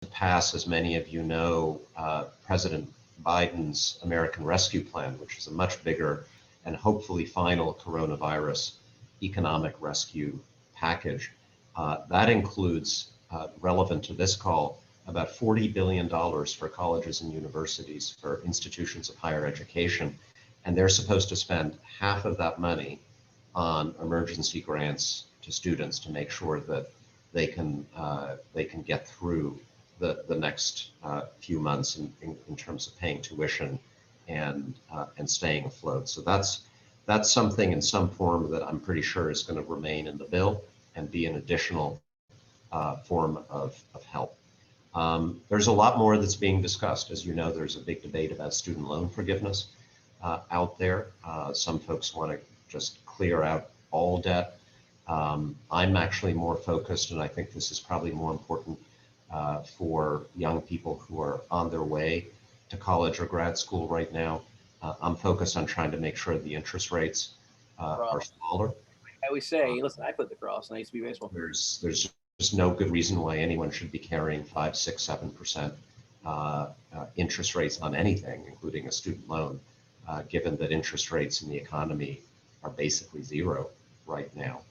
to pass, as many of you know, President Biden's American Rescue Plan, which is a much bigger and hopefully final coronavirus economic rescue package. That includes, relevant to this call, about $40 billion for colleges and universities, for institutions of higher education. And they're supposed to spend half of that money on emergency grants to students to make sure that they can get through the next few months in terms of paying tuition and staying afloat. So that's something in some form that I'm pretty sure is going to remain in the bill and be an additional form of help. There's a lot more that's being discussed. As you know, there's a big debate about student loan forgiveness out there. Some folks want to just clear out all debt. I'm actually more focused, and I think this is probably more important for young people who are on their way to college or grad school right now. I'm focused on trying to make sure the interest rates are smaller. I always say, listen, I put the cross, and I used to be baseball. There's just no good reason why anyone should be carrying 5, 6, 7% interest rates on anything, including a student loan, given that interest rates in the economy are basically zero right now.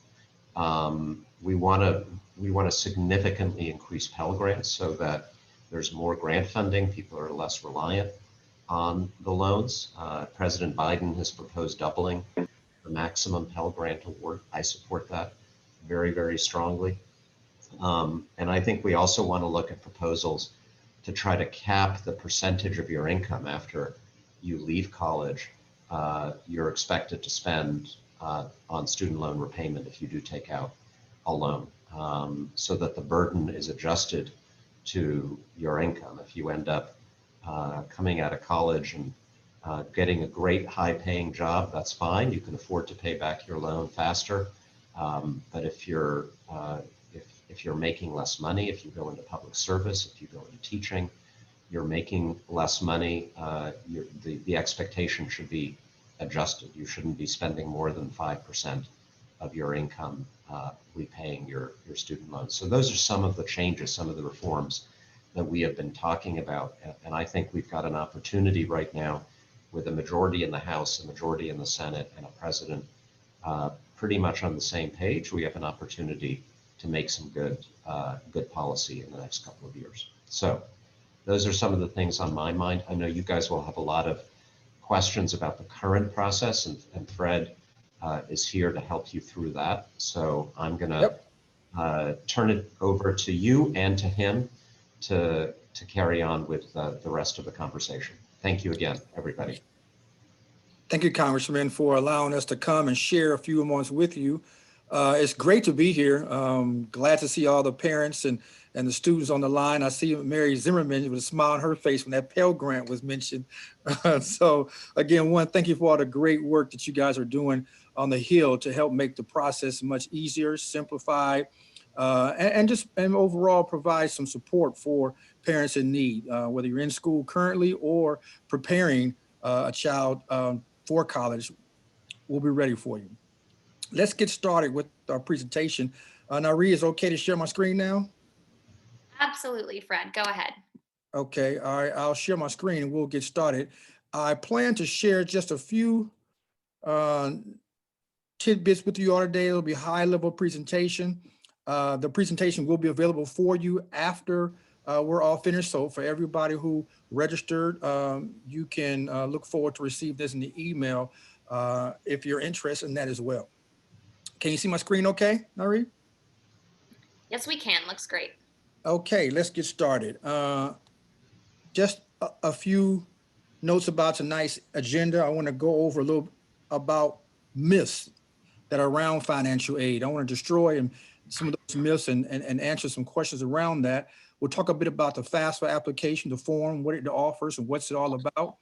We want to significantly increase Pell grants so that there's more grant funding. People are less reliant on the loans. President Biden has proposed doubling the maximum Pell Grant award. I support that very, very strongly. And I think we also want to look at proposals to try to cap the percentage of your income after you leave college you're expected to spend on student loan repayment if you do take out a loan, so that the burden is adjusted to your income. If you end up coming out of college and getting a great high-paying job, that's fine. You can afford to pay back your loan faster. But if you're making less money, if you go into public service, if you go into teaching, you're making less money, the expectation should be adjusted. You shouldn't be spending more than 5% of your income repaying your student loans. So those are some of the changes, some of the reforms that we have been talking about. And I think we've got an opportunity right now with a majority in the House, a majority in the Senate, and a president pretty much on the same page. We have an opportunity to make some good policy in the next couple of years. So those are some of the things on my mind. I know you guys will have a lot of questions about the current process, and Fred is here to help you through that. So I'm gonna turn it over to you and to him to carry on with the rest of the conversation. Thank you again, everybody. Thank you, Congressman, for allowing us to come and share a few moments with you. It's great to be here. Glad to see all the parents and the students on the line. I see Mary Zimmerman with a smile on her face when that Pell Grant was mentioned. So again, thank you for all the great work that you guys are doing on the Hill to help make the process much easier, simplified, and overall provide some support for parents in need, whether you're in school currently or preparing a child for college. We'll be ready for you. Let's get started with our presentation. Nari, is it okay to share my screen now? Absolutely, Fred. Go ahead. Okay, all right, I'll share my screen and we'll get started. I plan to share just a few tidbits with you all today. It'll be a high-level presentation. The presentation will be available for you after we're all finished. So for everybody who registered, you can look forward to receive this in the email if you're interested in that as well. Can you see my screen okay, Nari? Yes, we can. Looks great. Okay, let's get started. Just a few notes about tonight's agenda. I want to go over a little about myths that are around financial aid. I want to destroy some of those myths and answer some questions around that. We'll talk a bit about the FAFSA application, the form, what it offers and what's it all about.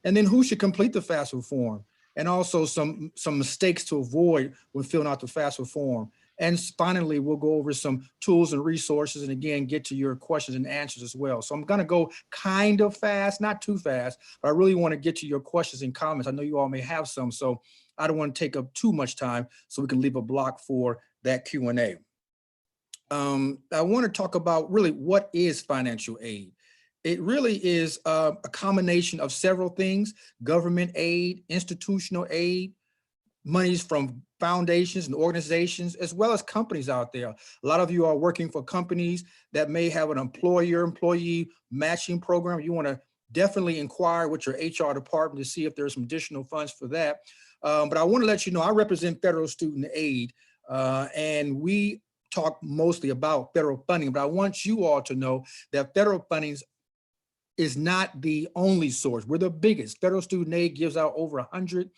And then who should complete the FAFSA form, and also some mistakes to avoid when filling out the FAFSA form. And finally, we'll go over some tools and resources, and again, get to your questions and answers as well. So I'm gonna go kind of fast, not too fast, but I really wanna get to your questions and comments. I know you all may have some, so I don't wanna take up too much time so we can leave a block for that Q&A. I want to talk about really what is financial aid. It really is a combination of several things: government aid, institutional aid, monies from foundations and organizations, as well as companies out there. A lot of you are working for companies that may have an employer-employee matching program. You want to definitely inquire with your HR department to see if there's some additional funds for that. But I want to let you know, I represent federal student aid, and we talk mostly about federal funding, but I want you all to know that federal funding is not the only source. We're the biggest. Federal student aid gives out over $150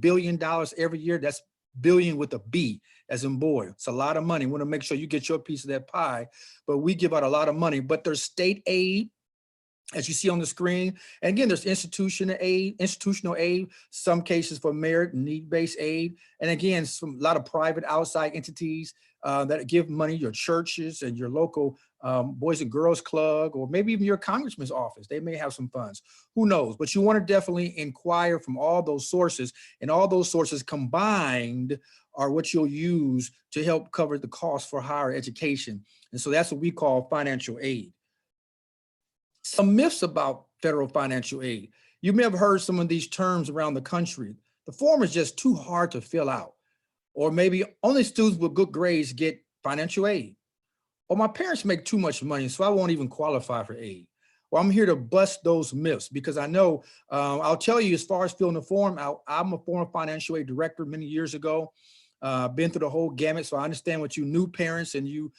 billion every year. That's billion with a B, as in boy. It's a lot of money. We want to make sure you get your piece of that pie, but we give out a lot of money. But there's state aid, as you see on the screen. And again, there's institutional aid, some cases for merit and need-based aid. And again, a lot of private outside entities that give money, your churches and your local Boys and Girls Club, or maybe even your congressman's office. They may have some funds, who knows? But you want to definitely inquire from all those sources, and all those sources combined are what you'll use to help cover the cost for higher education. And so that's what we call financial aid. Some myths about federal financial aid. You may have heard some of these terms around the country. The form is just too hard to fill out. Or maybe only students with good grades get financial aid. Or my parents make too much money, so I won't even qualify for aid. Well, I'm here to bust those myths, because I know, I'll tell you, as far as filling the form out, I'm a former financial aid director many years ago. Been through the whole gamut, so I understand what you new parents and you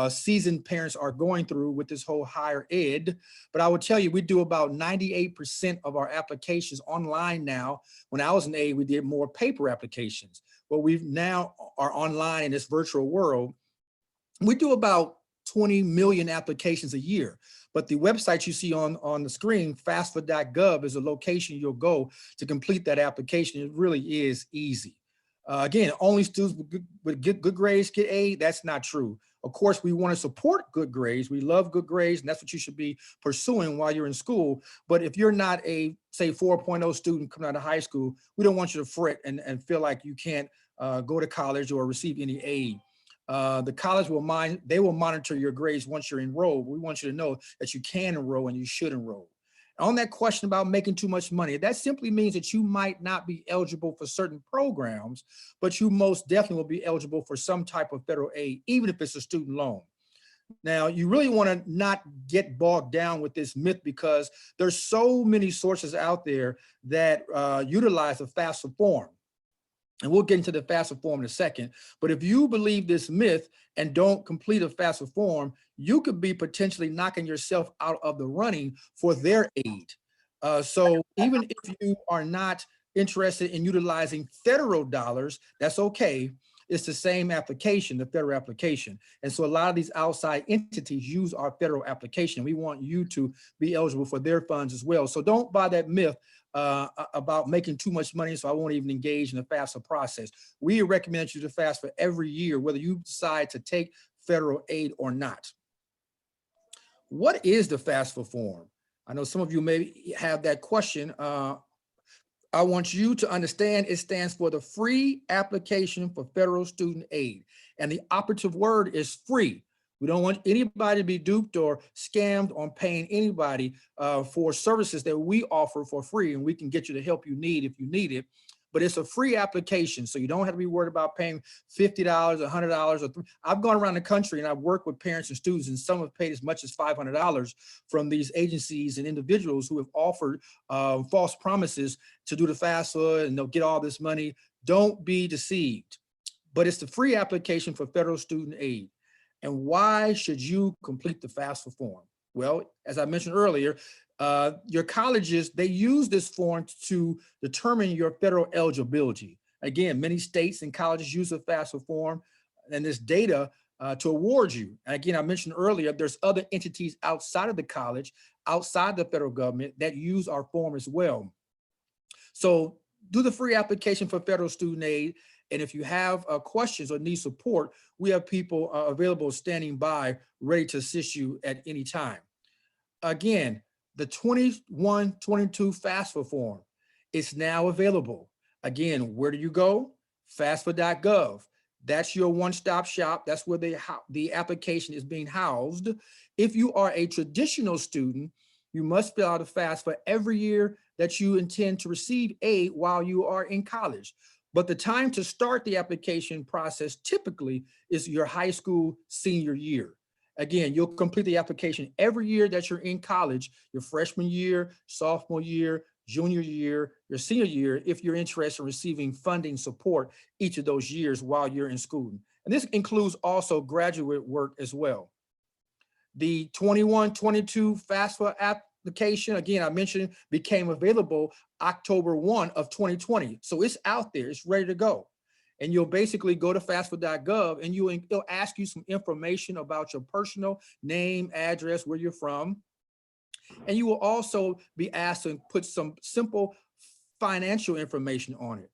seasoned parents are going through with this whole higher ed. But I would tell you, we do about 98% of our applications online now. When I was in aid, we did more paper applications. But we now are online in this virtual world. We do about 20 million applications a year. But the website you see on the screen, FAFSA.gov, is a location you'll go to complete that application. It really is easy. Again, only students with good grades get aid. That's not true. Of course, we want to support good grades. We love good grades, and that's what you should be pursuing while you're in school. But if you're not a, say, 4.0 student coming out of high school, we don't want you to fret and feel like you can't go to college or receive any aid. The college will monitor your grades once you're enrolled. We want you to know that you can enroll and you should enroll. On that question about making too much money, that simply means that you might not be eligible for certain programs, but you most definitely will be eligible for some type of federal aid, even if it's a student loan. Now, you really want to not get bogged down with this myth, because there's so many sources out there that utilize the FAFSA form. And we'll get into the FAFSA form in a second. But if you believe this myth and don't complete a FAFSA form, you could be potentially knocking yourself out of the running for their aid. So even if you are not interested in utilizing federal dollars, that's okay. It's the same application, the federal application. And so a lot of these outside entities use our federal application. We want you to be eligible for their funds as well. So don't buy that myth about making too much money, so I won't even engage in the FAFSA process. We recommend you to FAFSA every year, whether you decide to take federal aid or not. What is the FAFSA form? I know some of you may have that question. I want you to understand it stands for the Free Application for Federal Student Aid. And the operative word is free. We don't want anybody to be duped or scammed on paying anybody for services that we offer for free, and we can get you the help you need if you need it. But it's a free application, so you don't have to be worried about paying $50, $100. I've gone around the country and I've worked with parents and students, and some have paid as much as $500 from these agencies and individuals who have offered false promises to do the FAFSA and they'll get all this money. Don't be deceived. But it's the free application for federal student aid. And why should you complete the FAFSA form? Well, as I mentioned earlier, your colleges, they use this form to determine your federal eligibility. Again, many states and colleges use the FAFSA form and this data to award you. And again, I mentioned earlier, there's other entities outside of the college, outside the federal government, that use our form as well. So do the free application for federal student aid. And if you have questions or need support, we have people available standing by, ready to assist you at any time. Again, the 21-22 FAFSA form is now available. Again, where do you go? FAFSA.gov. That's your one-stop shop. That's where the application is being housed. If you are a traditional student, you must fill out a FAFSA every year that you intend to receive aid while you are in college. But the time to start the application process typically is your high school senior year. Again, you'll complete the application every year that you're in college, your freshman year, sophomore year, junior year, your senior year, if you're interested in receiving funding support each of those years while you're in school. And this includes also graduate work as well. The 21-22 FAFSA application, again, I mentioned, became available October 1 of 2020. So it's out there, it's ready to go. And you'll basically go to FAFSA.gov and it'll ask you some information about your personal name, address, where you're from. And you will also be asked to put some simple financial information on it.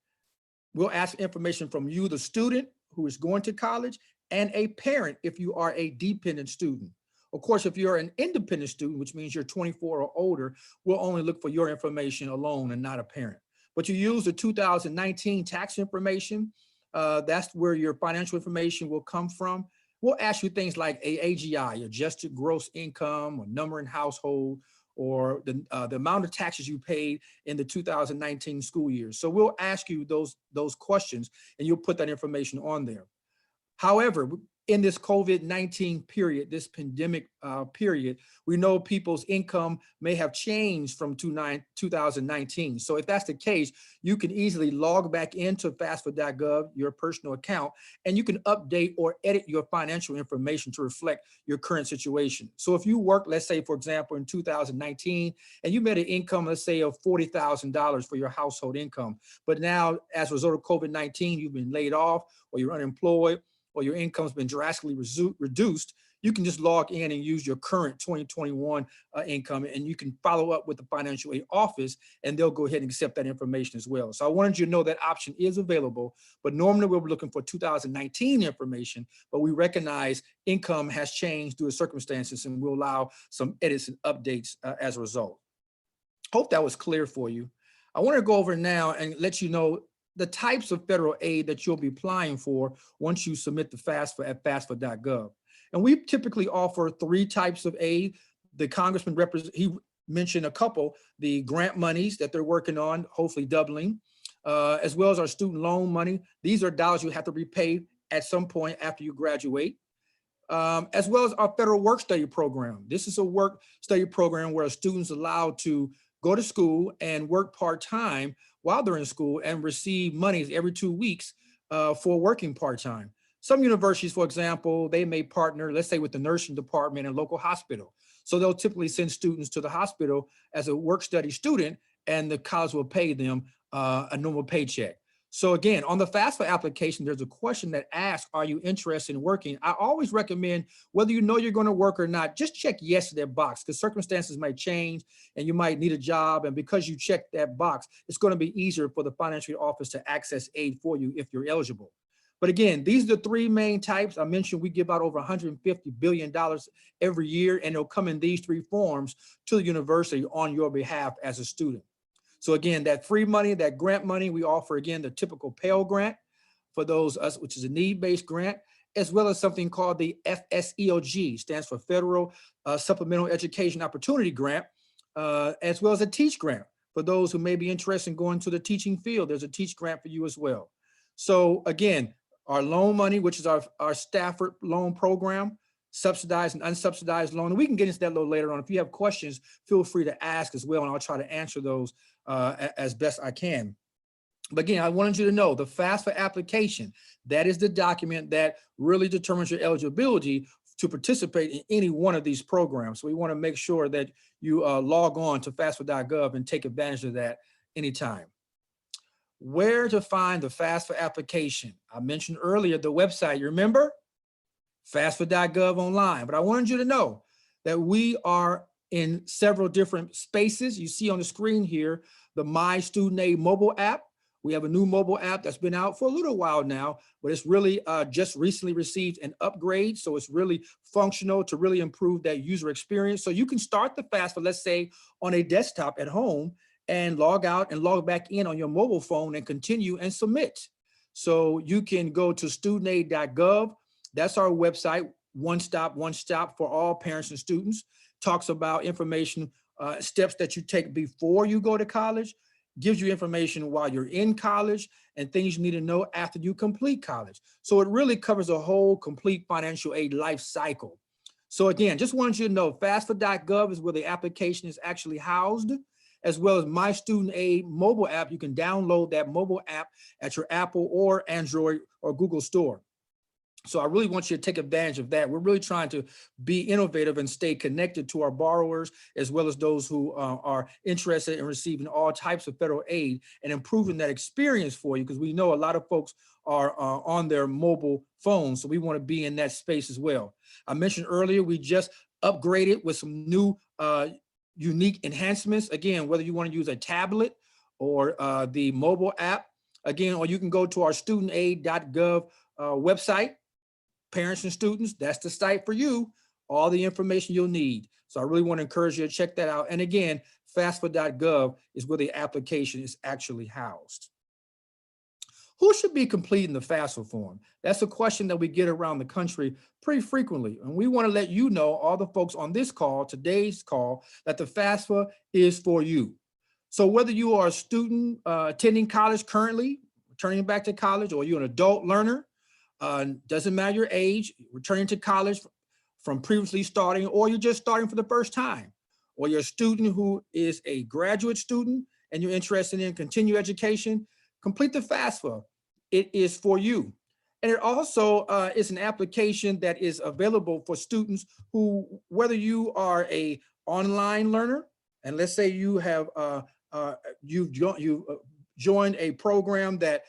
We'll ask information from you, the student who is going to college, and a parent if you are a dependent student. Of course, if you're an independent student, which means you're 24 or older, we'll only look for your information alone and not a parent. But you use the 2019 tax information. That's where your financial information will come from. We'll ask you things like AGI, adjusted gross income, or number in household, or the amount of taxes you paid in the 2019 school year. So we'll ask you those questions and you'll put that information on there. However, in this COVID-19 period, this pandemic period, we know people's income may have changed from 2019. So if that's the case, you can easily log back into FAFSA.gov, your personal account, and you can update or edit your financial information to reflect your current situation. So if you work, let's say, for example, in 2019, and you made an income, let's say, of $40,000 for your household income, but now as a result of COVID-19, you've been laid off or you're unemployed, or your income's been drastically reduced, you can just log in and use your current 2021 income, and you can follow up with the financial aid office and they'll go ahead and accept that information as well. So I wanted you to know that option is available, but normally we're looking for 2019 information, but we recognize income has changed due to circumstances and we'll allow some edits and updates as a result. Hope that was clear for you. I want to go over now and let you know the types of federal aid that you'll be applying for once you submit the FAFSA at FAFSA.gov. And we typically offer 3 types of aid. The congressman he mentioned a couple, the grant monies that they're working on, hopefully doubling, as well as our student loan money. These are dollars you have to repay at some point after you graduate, as well as our federal work study program. This is a work study program where a student's allowed to go to school and work part-time while they're in school and receive monies every 2 weeks for working part-time. Some universities, for example, they may partner, let's say, with the nursing department and local hospital. So they'll typically send students to the hospital as a work study student, and the college will pay them a normal paycheck. So again, on the FAFSA application, there's a question that asks, are you interested in working? I always recommend, whether you know you're going to work or not, just check yes to that box, because circumstances might change and you might need a job. And because you check that box, it's going to be easier for the financial office to access aid for you if you're eligible. But again, these are the 3 main types. I mentioned we give out over $150 billion every year, and it'll come in these 3 forms to the university on your behalf as a student. So again, that free money, that grant money, we offer, again, the typical Pell grant for those, which is a need-based grant, as well as something called the FSEOG, stands for Federal Supplemental Education Opportunity Grant, as well as a Teach grant. For those who may be interested in going to the teaching field, there's a Teach grant for you as well. So again, our loan money, which is our Stafford loan program, subsidized and unsubsidized loan. And we can get into that a little later on. If you have questions, feel free to ask as well, and I'll try to answer those as best I can. But again, I wanted you to know the FAFSA application, that is the document that really determines your eligibility to participate in any one of these programs. So we want to make sure that you log on to FAFSA.gov and take advantage of that anytime. Where to find the FAFSA application? I mentioned earlier the website, you remember? FAFSA.gov online. But I wanted you to know that we are in several different spaces. You see on the screen here, the My Student Aid mobile app. We have a new mobile app that's been out for a little while now, but it's really just recently received an upgrade. So it's really functional to really improve that user experience. So you can start the FAFSA, let's say, on a desktop at home and log out and log back in on your mobile phone and continue and submit. So you can go to studentaid.gov. That's our website, one stop for all parents and students. Talks about information, steps that you take before you go to college, gives you information while you're in college, and things you need to know after you complete college. So it really covers a whole complete financial aid life cycle. So again, just wanted you to know FAFSA.gov is where the application is actually housed, as well as My Student Aid mobile app. You can download that mobile app at your Apple or Android or Google store. So I really want you to take advantage of that. We're really trying to be innovative and stay connected to our borrowers, as well as those who are interested in receiving all types of federal aid and improving that experience for you, because we know a lot of folks are on their mobile phones. So we want to be in that space as well. I mentioned earlier, we just upgraded with some new unique enhancements. Again, whether you want to use a tablet or the mobile app, again, or you can go to our studentaid.gov website. Parents and students, that's the site for you, all the information you'll need. So I really want to encourage you to check that out. And again, FAFSA.gov is where the application is actually housed. Who should be completing the FAFSA form? That's a question that we get around the country pretty frequently. And we want to let you know, all the folks on this call, today's call, that the FAFSA is for you. So whether you are a student attending college currently, returning back to college, or you're an adult learner, doesn't matter your age, returning to college from previously starting, or you're just starting for the first time, or you're a student who is a graduate student and you're interested in continuing education, complete the FAFSA. It is for you. And it also is an application that is available for students who, whether you are a online learner, and let's say you have you've joined a program that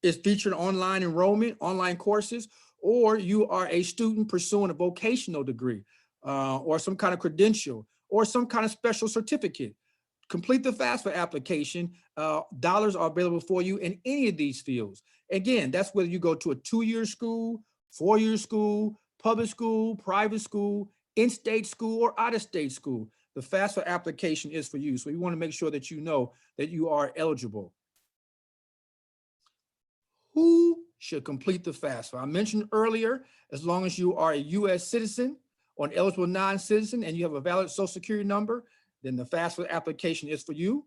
is featured online enrollment, online courses, or you are a student pursuing a vocational degree or some kind of credential or some kind of special certificate. Complete the FAFSA application. Dollars are available for you in any of these fields. Again, that's whether you go to a 2-year school, 4-year school, public school, private school, in-state school, or out-of-state school. The FAFSA application is for you. So you want to make sure that you know that you are eligible. Who should complete the FAFSA? I mentioned earlier, as long as you are a U.S. citizen or an eligible non-citizen and you have a valid Social Security number, then the FAFSA application is for you.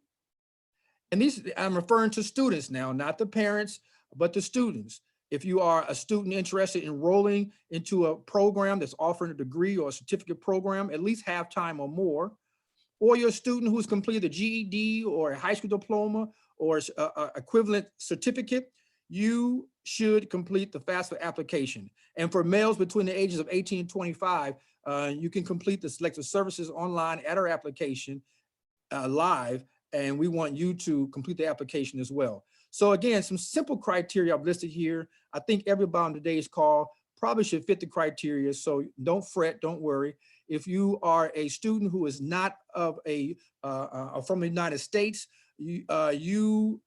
And these, I'm referring to students now, not the parents, but the students. If you are a student interested in enrolling into a program that's offering a degree or a certificate program, at least half-time or more, or you're a student who's completed a GED or a high school diploma or equivalent certificate, you should complete the FAFSA application. And for males between the ages of 18 and 25, you can complete the selective services online at our application live, and we want you to complete the application as well. So again, some simple criteria I've listed here. I think everybody on today's call probably should fit the criteria, so don't fret, don't worry. If you are a student who is not of from the United States, you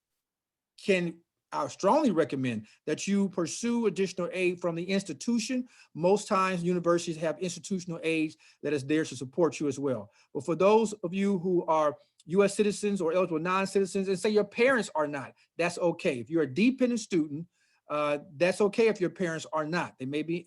can, I strongly recommend that you pursue additional aid from the institution. Most times universities have institutional aid that is there to support you as well. But for those of you who are U.S. citizens or eligible non-citizens, and say your parents are not, that's okay. If you're a dependent student, that's okay if your parents are not. They may be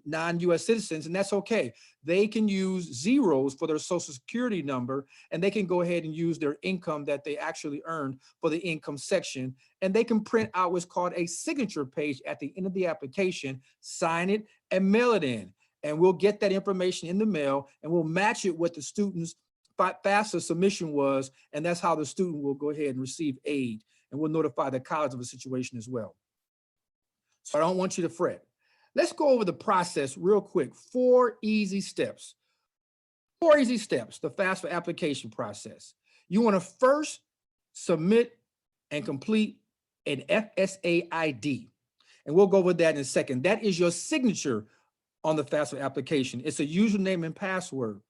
non-U.S. citizens, and that's okay. They can use zeros for their Social Security number, and they can go ahead and use their income that they actually earned for the income section, and they can print out what's called a signature page at the end of the application, sign it, and mail it in. And we'll get that information in the mail, and we'll match it with the student's FAFSA submission was, and that's how the student will go ahead and receive aid, and we'll notify the college of the situation as well. So I don't want you to fret. Let's go over the process real quick. 4 easy steps. 4 easy steps, the FAFSA application process. You want to first submit and complete an FSA ID. And we'll go over that in a second. That is your signature on the FAFSA application. It's a username and password.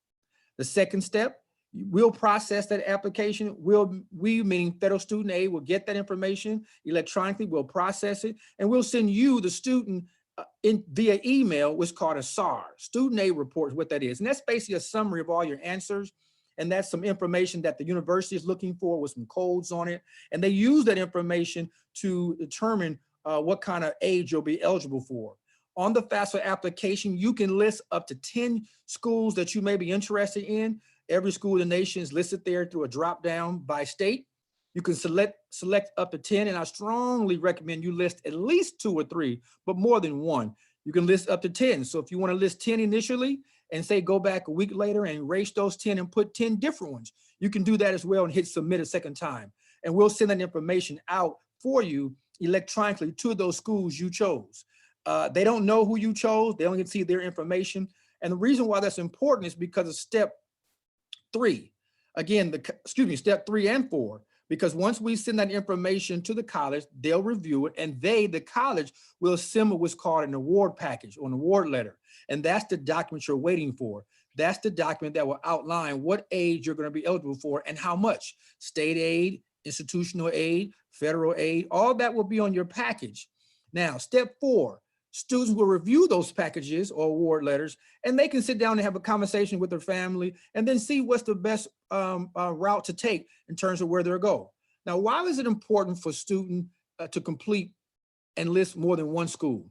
The second step, we'll process that application. We, meaning Federal Student Aid, will get that information electronically. We'll process it, and we'll send you, the student, via email, what's called a SAR, Student Aid Report, what that is. And that's basically a summary of all your answers and that's some information that the university is looking for with some codes on it. And they use that information to determine what kind of aid you'll be eligible for. On the FAFSA application, you can list up to 10 schools that you may be interested in. Every school in the nation is listed there through a drop down by state. You can select up to 10, and I strongly recommend you list at least 2 or 3, but more than 1. You can list up to 10. So if you want to list 10 initially and say go back a week later and erase those 10 and put 10 different ones, you can do that as well and hit submit a second time. And we'll send that information out for you electronically to those schools you chose. They don't know who you chose. They only can see their information. And the reason why that's important is because of step 3. Again, step 3 and 4. Because once we send that information to the college, they'll review it, and the college, will assemble what's called an award package or an award letter. And that's the document you're waiting for. That's the document that will outline what aid you're going to be eligible for and how much. State aid, institutional aid, federal aid, all that will be on your package. Now, step 4, students will review those packages or award letters, and they can sit down and have a conversation with their family and then see what's the best route to take in terms of where they'll go. Now, why is it important for students to complete and list more than one school?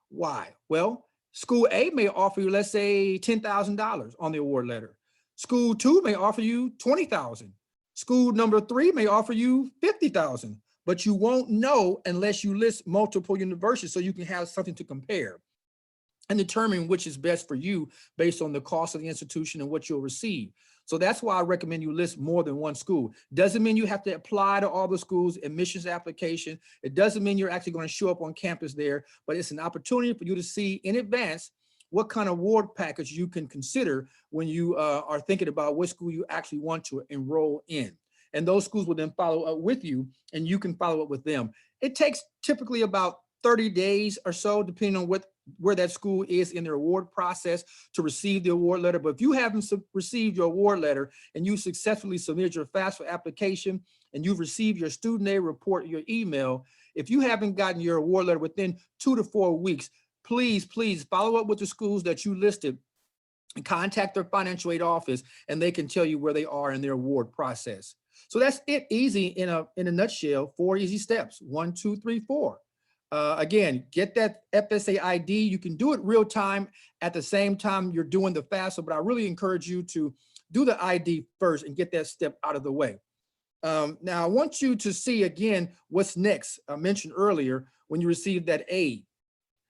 Why? Well, school A may offer you, let's say, $10,000 on the award letter. School 2 may offer you $20,000. School number 3 may offer you $50,000. But you won't know unless you list multiple universities so you can have something to compare and determine which is best for you based on the cost of the institution and what you'll receive. So that's why I recommend you list more than one school. Doesn't mean you have to apply to all the schools' admissions application. It doesn't mean you're actually going to show up on campus there, but it's an opportunity for you to see in advance what kind of award package you can consider when you are thinking about what school you actually want to enroll in. And those schools will then follow up with you, and you can follow up with them. It takes typically about 30 days or so, depending on where that school is in their award process to receive the award letter. But if you haven't received your award letter and you successfully submitted your FAFSA application and you've received your student aid report, your email, if you haven't gotten your award letter within 2 to 4 weeks, please follow up with the schools that you listed and contact their financial aid office, and they can tell you where they are in their award process. So that's it, easy in a nutshell, 4 easy steps, 1, 2, 3, 4. Again, get that FSA ID. You can do it real time at the same time you're doing the FAFSA, but I really encourage you to do the ID first and get that step out of the way. Now, I want you to see again what's next. I mentioned earlier when you receive that aid.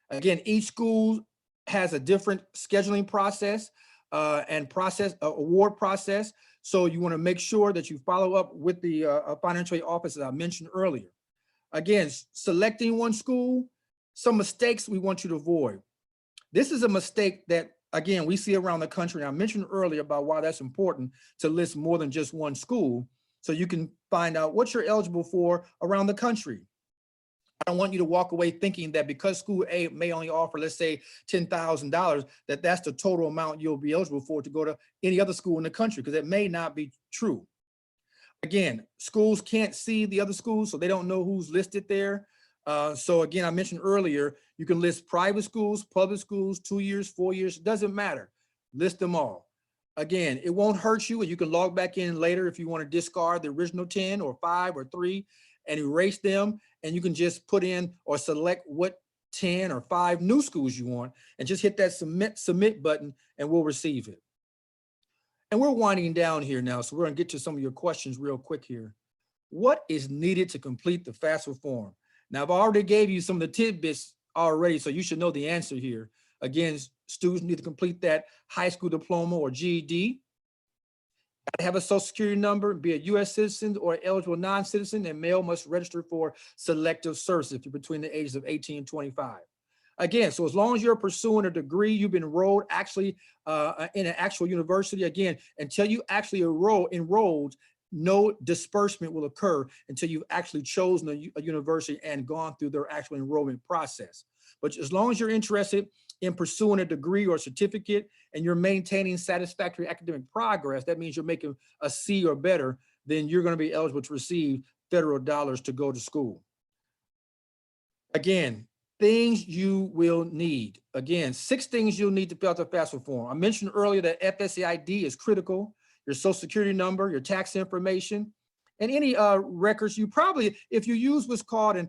Again, each school has a different scheduling process and award process. So you want to make sure that you follow up with the financial aid office that I mentioned earlier. Again, selecting one school, some mistakes we want you to avoid. This is a mistake that, again, we see around the country. And I mentioned earlier about why that's important to list more than just one school so you can find out what you're eligible for around the country. I don't want you to walk away thinking that because school A may only offer, let's say, $10,000, that that's the total amount you'll be eligible for to go to any other school in the country, because it may not be true. Again, schools can't see the other schools, so they don't know who's listed there. So again, I mentioned earlier, you can list private schools, public schools, 2 years, 4 years, doesn't matter. List them all. Again, it won't hurt you, and you can log back in later if you want to discard the original 10 or 5 or 3 and erase them, and you can just put in or select what 10 or 5 new schools you want and just hit that submit button and we'll receive it. And we're winding down here now, so we're going to get to some of your questions real quick here. What is needed to complete the FAFSA form? Now, I've already gave you some of the tidbits already, so you should know the answer here. Again, students need to complete that high school diploma or GED. Gotta have a social security number, be a US citizen or eligible non-citizen, and male must register for selective services if you're between the ages of 18 and 25. Again, so as long as you're pursuing a degree, you've been enrolled actually in an actual university, again, until you actually enrolled, no disbursement will occur until you've actually chosen a university and gone through their actual enrollment process. But as long as you're interested in pursuing a degree or certificate and you're maintaining satisfactory academic progress, that means you're making a C or better, then you're going to be eligible to receive federal dollars to go to school. Again, things you will need. Again, 6 things you'll need to fill out the FAFSA form. I mentioned earlier that FSA ID is critical. your social security number, your tax information, and any records you probably, if you use what's called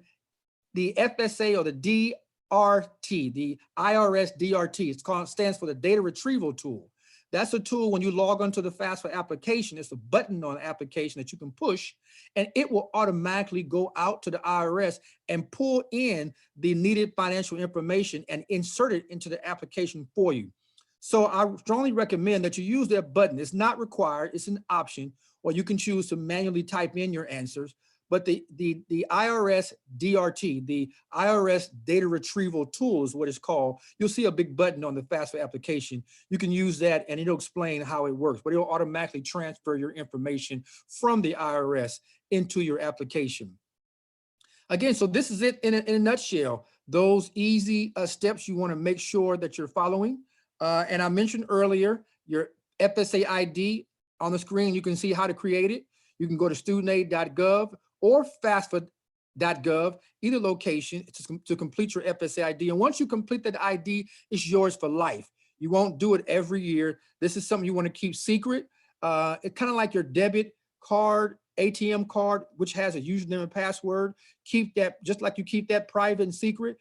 the FSA or the DRT, the IRS DRT, stands for the Data Retrieval Tool. That's a tool when you log onto the FAFSA application, it's a button on the application that you can push, and it will automatically go out to the IRS and pull in the needed financial information and insert it into the application for you. So I strongly recommend that you use that button. It's not required, it's an option, or you can choose to manually type in your answers. But the IRS DRT, the IRS Data Retrieval Tool is what it's called. You'll see a big button on the FAFSA application. You can use that and it'll explain how it works, but it'll automatically transfer your information from the IRS into your application. Again, so this is it in a nutshell. Those easy steps you want to make sure that you're following. And I mentioned earlier, your FSA ID on the screen, you can see how to create it. You can go to studentaid.gov or FAFSA.gov, either location to complete your FSA ID. And once you complete that ID, it's yours for life. You won't do it every year. This is something you want to keep secret. It's kind of like your debit card, ATM card, which has a username and password. Keep that, just like you keep that private and secret.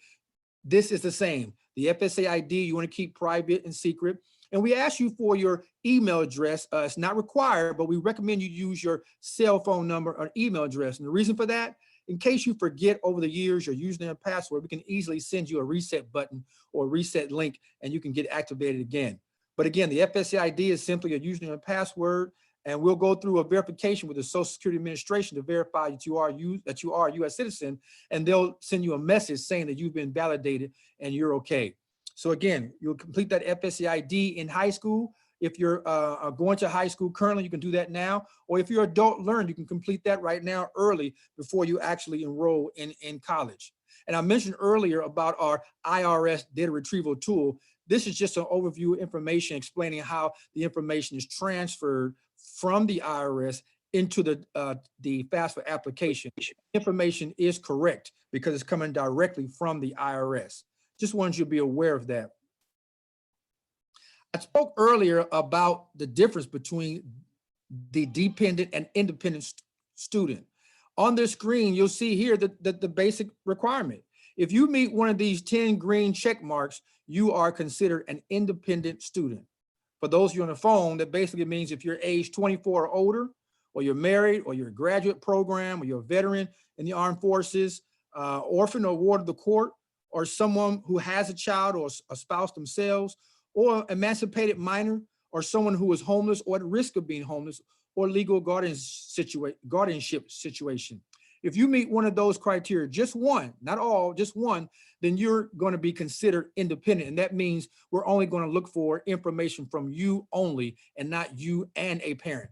This is the same. The FSA ID, you want to keep private and secret. And we ask you for your email address. It's not required, but we recommend you use your cell phone number or email address. And the reason for that, in case you forget over the years your username and password, we can easily send you a reset button or a reset link and you can get activated again. But again, the FSA ID is simply a username and password, and we'll go through a verification with the Social Security Administration to verify that you are a U.S. citizen, and they'll send you a message saying that you've been validated and you're okay. So again, you'll complete that FSA ID in high school. If you're going to high school currently, you can do that now. Or if you're adult learned, you can complete that right now early before you actually enroll in college. And I mentioned earlier about our IRS data retrieval tool. This is just an overview information explaining how the information is transferred from the IRS into the FAFSA application. Information is correct because it's coming directly from the IRS. Just wanted you to be aware of that. I spoke earlier about the difference between the dependent and independent student. On this screen, you'll see here the basic requirement. If you meet one of these 10 green check marks, you are considered an independent student. For those of you on the phone, that basically means if you're age 24 or older, or you're married, or you're a graduate program, or you're a veteran in the armed forces, orphan or ward of the court, or someone who has a child or a spouse themselves, or emancipated minor, or someone who is homeless or at risk of being homeless, or legal guardianship situation. If you meet one of those criteria, just one, not all, just one, then you're going to be considered independent. And that means we're only going to look for information from you only and not you and a parent.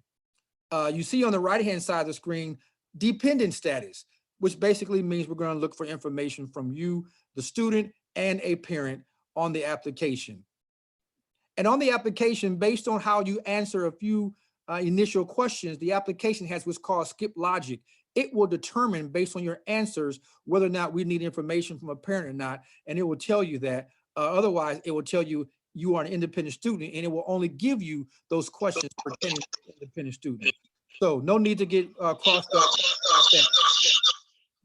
You see on the right-hand side of the screen, dependent status, which basically means we're going to look for information from you, the student, and a parent on the application. And on the application, based on how you answer a few initial questions, the application has what's called skip logic. It will determine based on your answers whether or not we need information from a parent or not, and it will tell you that. Otherwise, it will tell you you are an independent student, and it will only give you those questions pertaining to independent student. So no need to get crossed up like that.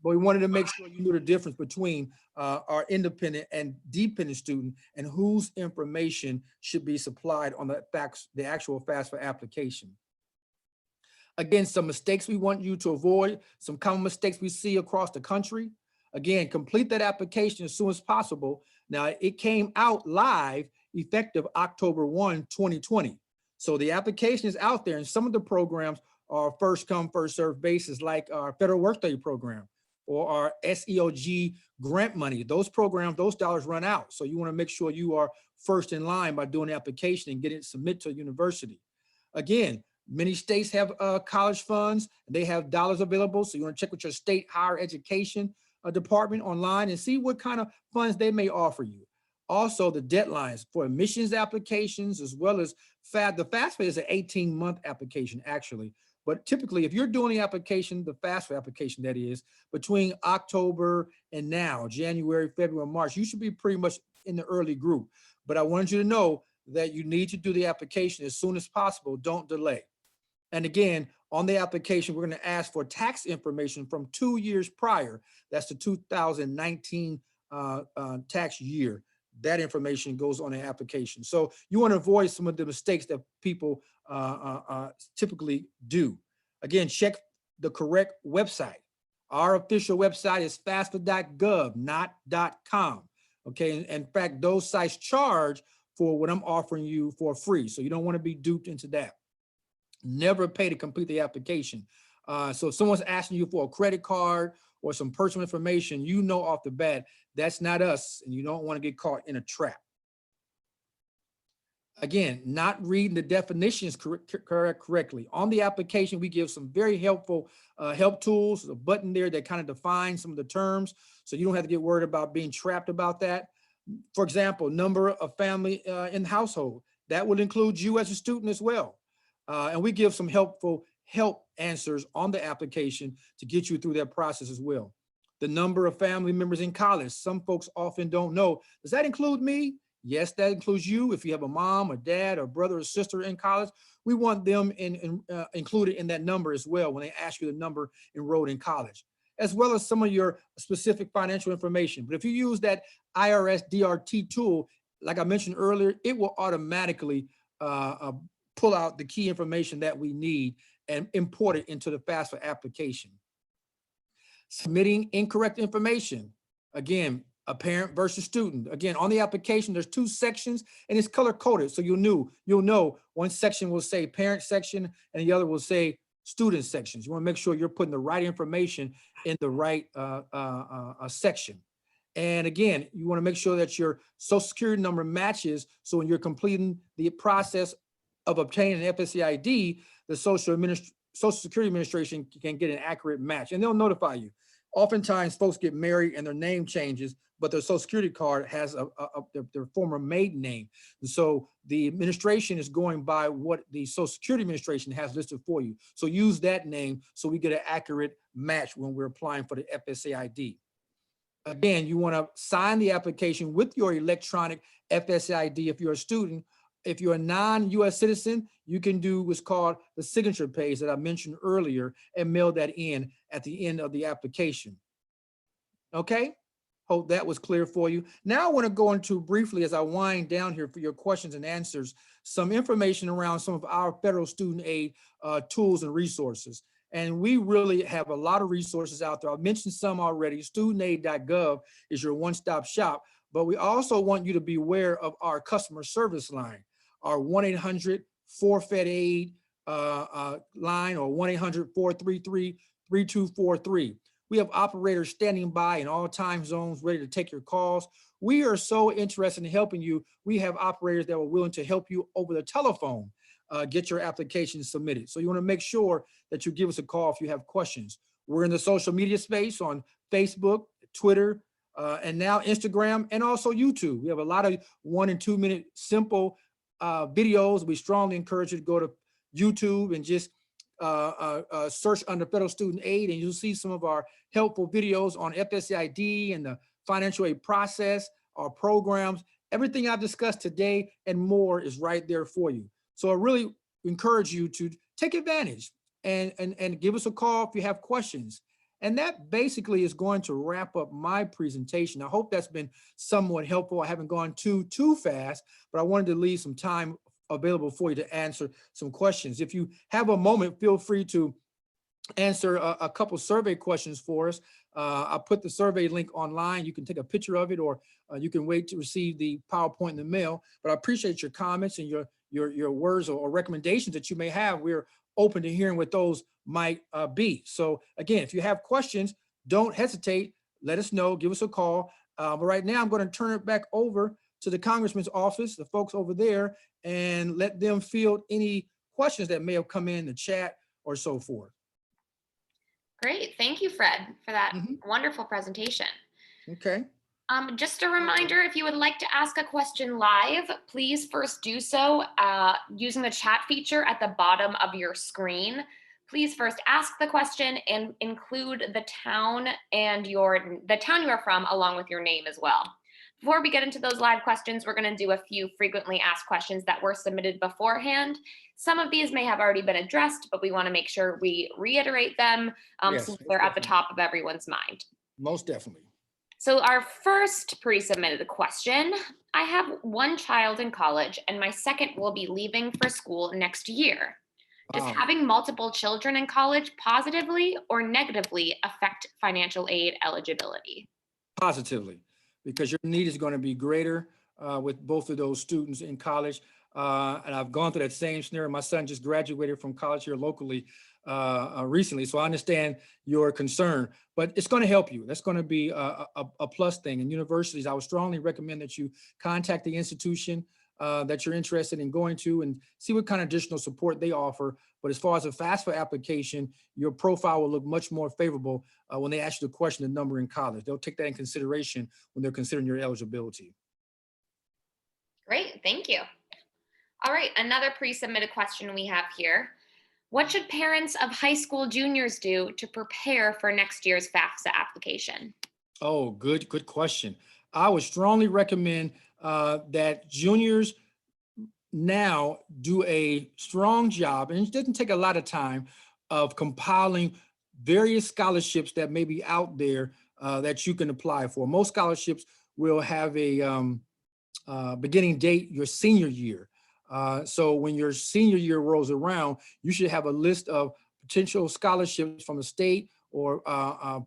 But we wanted to make sure you knew the difference between our independent and dependent student and whose information should be supplied on the actual FAFSA application. Again, some mistakes we want you to avoid, some common mistakes we see across the country. Again, complete that application as soon as possible. Now, it came out live effective October 1, 2020. So the application is out there, and some of the programs are first come, first served basis, like our federal work study program or our SEOG grant money. Those programs, those dollars run out. So you want to make sure you are first in line by doing the application and getting it submitted to a university. Again, many states have college funds. They have dollars available. So you want to check with your state higher education department online and see what kind of funds they may offer you. Also, the deadlines for admissions applications, as well as the FAFSA is an 18-month application, actually. But typically, if you're doing the application, the FAFSA application, that is, between October and now, January, February, March, you should be pretty much in the early group. But I wanted you to know that you need to do the application as soon as possible. Don't delay. And again, on the application, we're going to ask for tax information from 2 years prior. That's the 2019 tax year. That information goes on the application. So you want to avoid some of the mistakes that people typically do. Again, check the correct website. Our official website is fafsa.gov, not .com. Okay, and in fact, those sites charge for what I'm offering you for free. So you don't want to be duped into that. Never pay to complete the application. So if someone's asking you for a credit card or some personal information, you know off the bat, that's not us, and you don't want to get caught in a trap. Again, not reading the definitions correctly. On the application, we give some very helpful help tools, a button there that kind of defines some of the terms, so you don't have to get worried about being trapped about that. For example, number of family in the household. That would include you as a student as well. And we give some helpful help answers on the application to get you through that process as well. The number of family members in college. Some folks often don't know. Does that include me? Yes, that includes you. If you have a mom, a dad, or brother or sister in college, we want them included in that number as well when they ask you the number enrolled in college, as well as some of your specific financial information. But if you use that IRS DRT tool, like I mentioned earlier, it will automatically pull out the key information that we need and import it into the FAFSA application. Submitting incorrect information. Again, a parent versus student. Again, on the application, there's 2 sections and it's color coded. So you'll know one section will say parent section and the other will say student sections. You want to make sure you're putting the right information in the right section. And again, you want to make sure that your social security number matches. So when you're completing the process of obtaining an FSA ID, the Social Security Administration can get an accurate match and they'll notify you. Oftentimes folks get married and their name changes, but their Social Security card has their former maiden name. And so the administration is going by what the Social Security Administration has listed for you. So use that name so we get an accurate match when we're applying for the FSA ID. Again, you want to sign the application with your electronic FSA ID if you're a student. If you're a non-US citizen, you can do what's called the signature page that I mentioned earlier and mail that in at the end of the application. Okay, hope that was clear for you. Now I want to go into briefly, as I wind down here for your questions and answers, some information around some of our federal student aid tools and resources. And we really have a lot of resources out there. I've mentioned some already. Studentaid.gov is your one-stop shop, but we also want you to be aware of our customer service line, our 1-800-4FED-AID line, or 1-800-433-3243. We have operators standing by in all time zones ready to take your calls. We are so interested in helping you. We have operators that are willing to help you over the telephone get your application submitted. So you want to make sure that you give us a call if you have questions. We're in the social media space on Facebook, Twitter, and now Instagram, and also YouTube. We have a lot of 1 and 2 minute simple videos. We strongly encourage you to go to YouTube and just search under federal student aid, and you'll see some of our helpful videos on FSA ID and the financial aid process, our programs. Everything I've discussed today and more is right there for you. So I really encourage you to take advantage and give us a call if you have questions. And that basically is going to wrap up my presentation. I hope that's been somewhat helpful. I haven't gone too fast, but I wanted to leave some time available for you to answer some questions. If you have a moment, feel free to answer a couple survey questions for us. I put the survey link online. You can take a picture of it, or you can wait to receive the PowerPoint in the mail. But I appreciate your comments and your words or recommendations that you may have. We're open to hearing what those might be. So again, if you have questions, don't hesitate. Let us know. Give us a call. But right now, I'm going to turn it back over to the Congressman's office, the folks over there, and let them field any questions that may have come in the chat or so forth. Great. Thank you, Fred, for that wonderful presentation. Okay. Just a reminder, if you would like to ask a question live, please first do so using the chat feature at the bottom of your screen. Please first ask the question and include the town and the town you are from along with your name as well. Before we get into those live questions, we're going to do a few frequently asked questions that were submitted beforehand. Some of these may have already been addressed, but we want to make sure we reiterate them Yes, since most they're at the definitely. top of everyone's mind. Most definitely. So our first pre-submitted question, I have one child in college and my second will be leaving for school next year. Does Wow. having multiple children in college positively or negatively affect financial aid eligibility? Positively, because your need is going to be greater with both of those students in college. And I've gone through that same scenario. My son just graduated from college here locally recently, so I understand your concern, but it's going to help you. That's going to be a plus thing. In universities, I would strongly recommend that you contact the institution that you're interested in going to and see what kind of additional support they offer. But as far as a FAFSA application, your profile will look much more favorable when they ask you the question, the number in college. They'll take that in consideration when they're considering your eligibility. Great, thank you. All right, another pre-submitted question we have here. What should parents of high school juniors do to prepare for next year's FAFSA application? Oh, good question. I would strongly recommend that juniors now do a strong job, and it doesn't take a lot of time, of compiling various scholarships that may be out there that you can apply for. Most scholarships will have a beginning date your senior year. So when your senior year rolls around, you should have a list of potential scholarships from the state or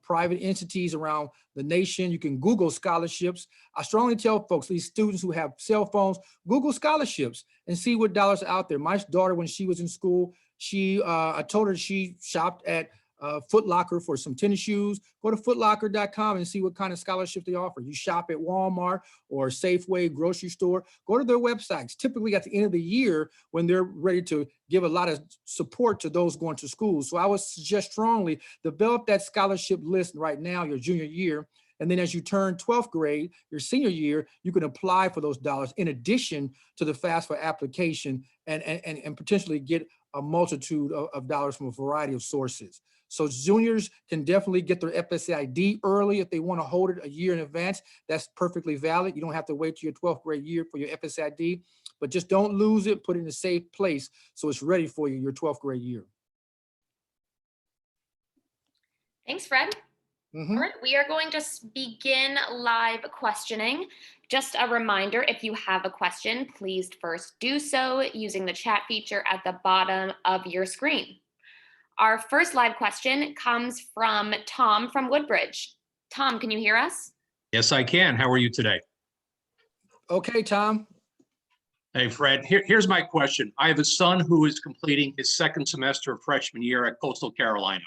private entities around the nation. You can Google scholarships. I strongly tell folks, these students who have cell phones, Google scholarships and see what dollars are out there. My daughter, when she was in school, I told her she shopped at Foot Locker for some tennis shoes. Go to footlocker.com and see what kind of scholarships they offer. You shop at Walmart or Safeway grocery store, go to their websites. Typically at the end of the year when they're ready to give a lot of support to those going to school. So I would suggest strongly develop that scholarship list right now, your junior year. And then as you turn 12th grade, your senior year, you can apply for those dollars in addition to the FAFSA application and potentially get a multitude of dollars from a variety of sources. So juniors can definitely get their FSA ID early if they want to hold it a year in advance. That's perfectly valid. You don't have to wait till your 12th grade year for your FSA ID, but just don't lose it. Put it in a safe place so it's ready for you your 12th grade year. Thanks, Fred. All right, we are going to begin live questioning. Just a reminder, if you have a question, please first do so using the chat feature at the bottom of your screen. Our first live question comes from Tom from Woodbridge. Tom, can you hear us? Yes, I can. How are you today? Okay, Tom. Hey, Fred, here's my question. I have a son who is completing his second semester of freshman year at Coastal Carolina.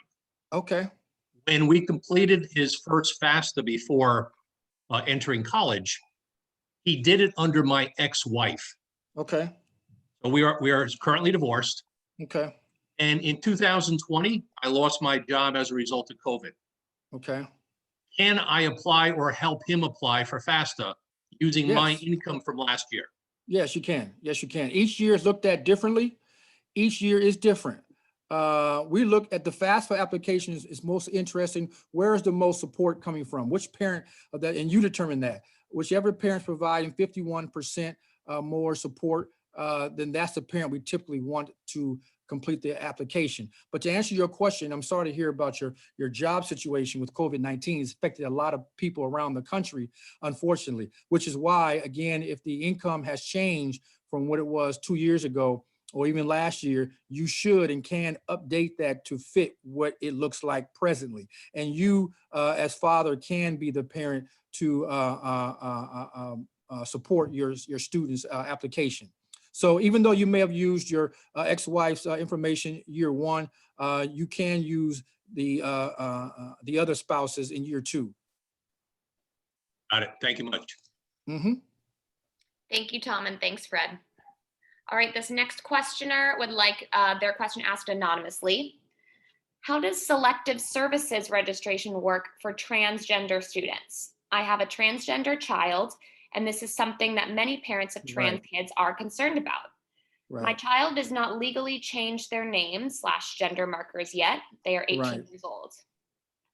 Okay. When we completed his first FAFSA before entering college, he did it under my ex-wife. Okay. So we are currently divorced. Okay. And in 2020, I lost my job as a result of COVID. Okay. Can I apply or help him apply for FAFSA using my Yes. income from last year? Yes, you can. Yes, you can. Each year is looked at differently. Each year is different. We look at the FAFSA application is most interesting. Where is the most support coming from? Which parent of that, and you determine that. Whichever parent's providing 51% more support, then that's the parent we typically want to complete the application. But to answer your question, I'm sorry to hear about your job situation with COVID-19. It's affected a lot of people around the country, unfortunately, which is why, again, if the income has changed from what it was 2 years ago, or even last year, you should and can update that to fit what it looks like presently. And you, as father, can be the parent to support your student's application. So even though you may have used your ex-wife's information year one, you can use the other spouses in year two. Got it. Thank you much. Mm-hmm. Thank you, Tom, and thanks, Fred. All right, this next questioner would like their question asked anonymously. How does selective services registration work for transgender students? I have a transgender child, and this is something that many parents of trans kids are concerned about. Right. My child does not legally change their name / gender markers yet. They are 18 years old.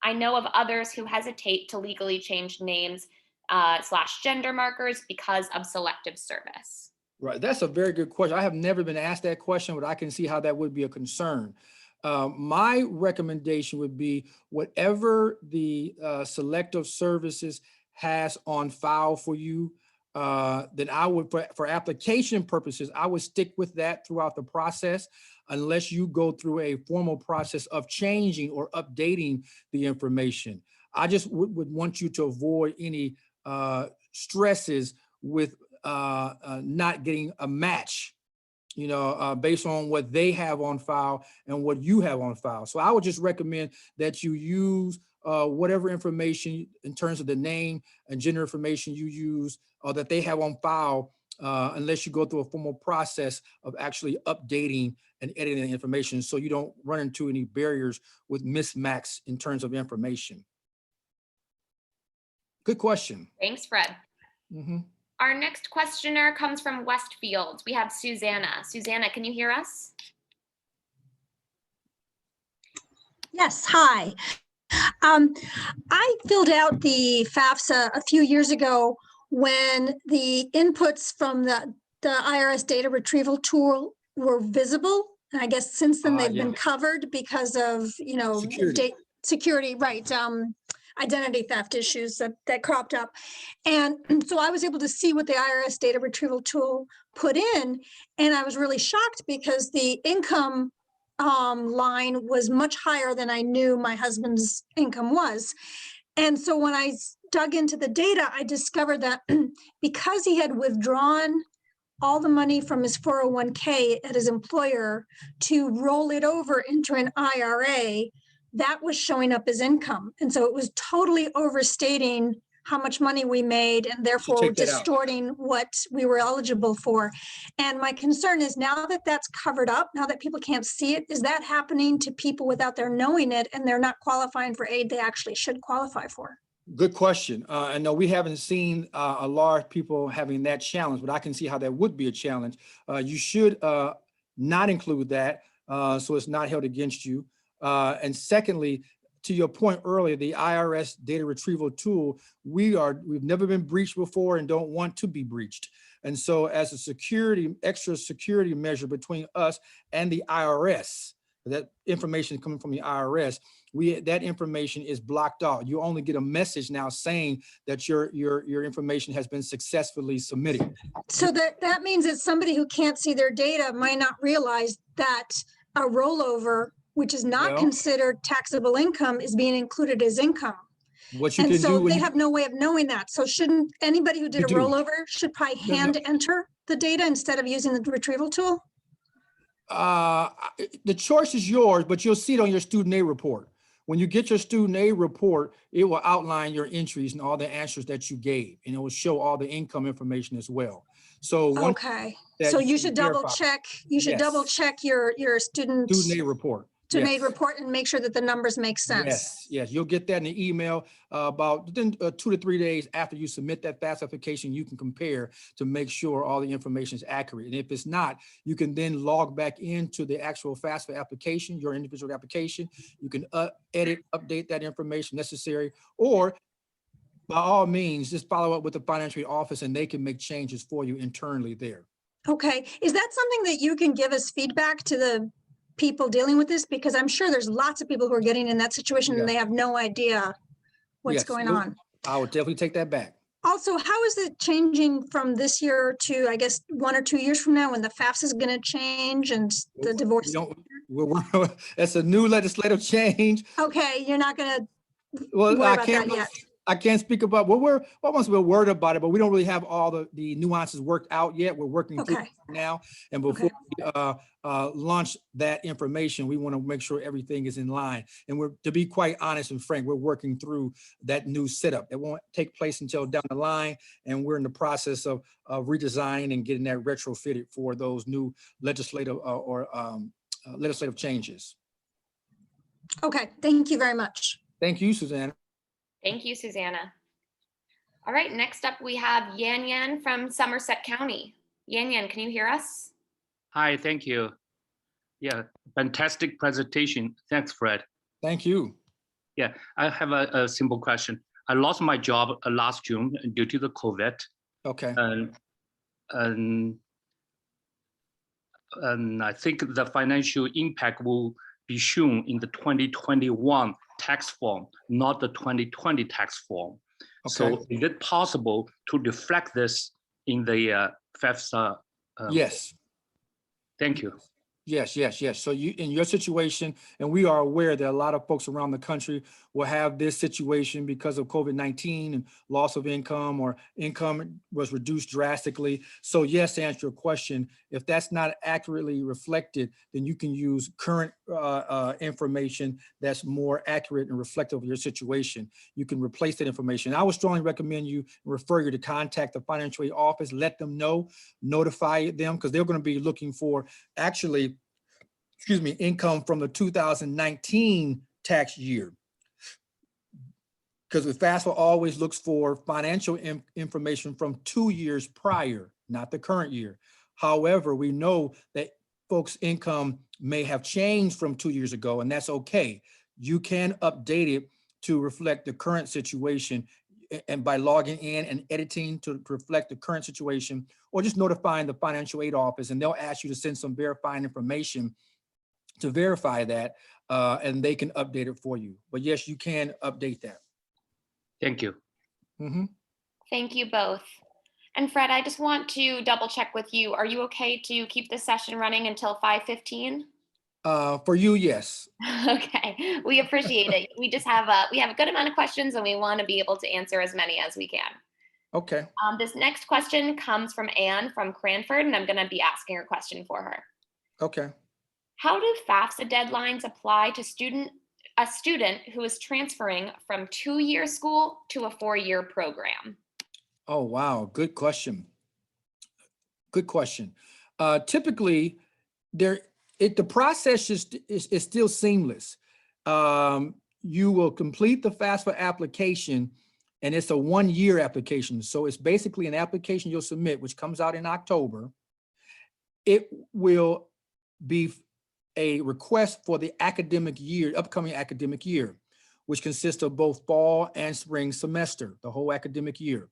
I know of others who hesitate to legally change names / gender markers because of selective service? Right, that's a very good question. I have never been asked that question, but I can see how that would be a concern. My recommendation would be whatever the selective services has on file for you, then I would, for application purposes, I would stick with that throughout the process unless you go through a formal process of changing or updating the information. I just would want you to avoid any stresses with not getting a match, based on what they have on file and what you have on file. So I would just recommend that you use whatever information in terms of the name and gender information you use or that they have on file, unless you go through a formal process of actually updating and editing the information so you don't run into any barriers with mismatch in terms of information. Good question. Thanks, Fred. Our next questioner comes from Westfield. We have Susanna. Susanna, can you hear us? Yes, hi. I filled out the FAFSA a few years ago when the inputs from the IRS data retrieval tool were visible. And I guess since then they've been covered because of, security, right. Identity theft issues that cropped up. And so I was able to see what the IRS data retrieval tool put in. And I was really shocked because the income line was much higher than I knew my husband's income was. And so when I dug into the data, I discovered that because he had withdrawn all the money from his 401k at his employer to roll it over into an IRA, that was showing up as income. And so it was totally overstating how much money we made and therefore distorting what we were eligible for. And my concern is now that that's covered up, now that people can't see it, is that happening to people without their knowing it and they're not qualifying for aid they actually should qualify for? Good question. I know we haven't seen a large people having that challenge, but I can see how that would be a challenge. You should not include that so it's not held against you. And secondly, to your point earlier, the IRS data retrieval tool, we've never been breached before and don't want to be breached. And so as a extra security measure between us and the IRS, that information coming from the IRS, that information is blocked out. You only get a message now saying that your information has been successfully submitted. So that means that somebody who can't see their data might not realize that a rollover, which is not considered taxable income, is being included as income. What you can so do, they have no way of knowing that. So shouldn't anybody who did a rollover should probably hand enter the data instead of using the retrieval tool? The choice is yours, but you'll see it on your student aid report. When you get your student aid report, it will outline your entries and all the answers that you gave, and it will show all the income information as well. So okay, so you should double check. You should double check your student aid report. Student aid report and make sure that the numbers make sense. Yes, you'll get that in the email about within 2 to 3 days after you submit that FAFSA application. You can compare to make sure all the information is accurate. And if it's not, you can then log back into the actual FAFSA application, your individual application. You can edit, update that information necessary, or by all means, just follow up with the financial aid office and they can make changes for you internally there. Okay, is that something that you can give us feedback to the people dealing with this? Because I'm sure there's lots of people who are getting in that situation and they have no idea what's going on. I would definitely take that back. Also, how is it changing from this year to, I guess, 1 or 2 years from now when the FAFSA is going to change and the divorce? It's a new legislative change. Okay, you're not going to worry about that yet. I can't speak about, we're worried about it, but we don't really have all the nuances worked out yet. We're working through it now. And before we launch that information, we want to make sure everything is in line. And to be quite honest and frank, we're working through that new setup. It won't take place until down the line. And we're in the process of redesigning and getting that retrofitted for those new legislative legislative changes. Okay, thank you very much. Thank you, Susanna. Thank you, Susanna. All right, next up we have Yan Yan from Somerset County. Yan Yan, can you hear us? Hi, thank you. Yeah, fantastic presentation. Thanks, Fred. Thank you. Yeah, I have a simple question. I lost my job last June due to the COVID. Okay. And I think the financial impact will be shown in the 2021 tax form, not the 2020 tax form. Okay. So is it possible to reflect this in the Fafsa? Yes. Thank you. Yes, yes, yes. So you, in your situation, and we are aware that a lot of folks around the country will have this situation because of COVID-19 and loss of income, or income was reduced drastically. So yes, to answer your question, if that's not accurately reflected, then you can use current information that's more accurate and reflective of your situation. You can replace that information. I would strongly recommend you refer you to contact the financial aid office, let them know, notify them, because they're going to be looking for actually, excuse me, income from the 2019 tax year. Because the FAFSA always looks for financial information from 2 years prior, not the current year. However, we know that folks' income may have changed from 2 years ago, and that's okay. You can update it to reflect the current situation, and by logging in and editing to reflect the current situation, or just notifying the financial aid office, and they'll ask you to send some verifying information to verify that, and they can update it for you. But yes, you can update that. Thank you. Mm-hmm. Thank you both. And Fred, I just want to double check with you. Are you okay to keep the session running until 5:15? For you, yes. Okay, we appreciate it. We just have a good amount of questions, and we want to be able to answer as many as we can. Okay. This next question comes from Anne from Cranford, and I'm going to be asking her question for her. Okay. How do FAFSA deadlines apply to a student who is transferring from 2-year school to a 4-year program? Oh, wow. Good question. Good question. Typically, the process is still seamless. You will complete the FAFSA application, and it's a 1-year application. So it's basically an application you'll submit, which comes out in October. It will be a request for the academic year, upcoming academic year, which consists of both fall and spring semester, the whole academic year.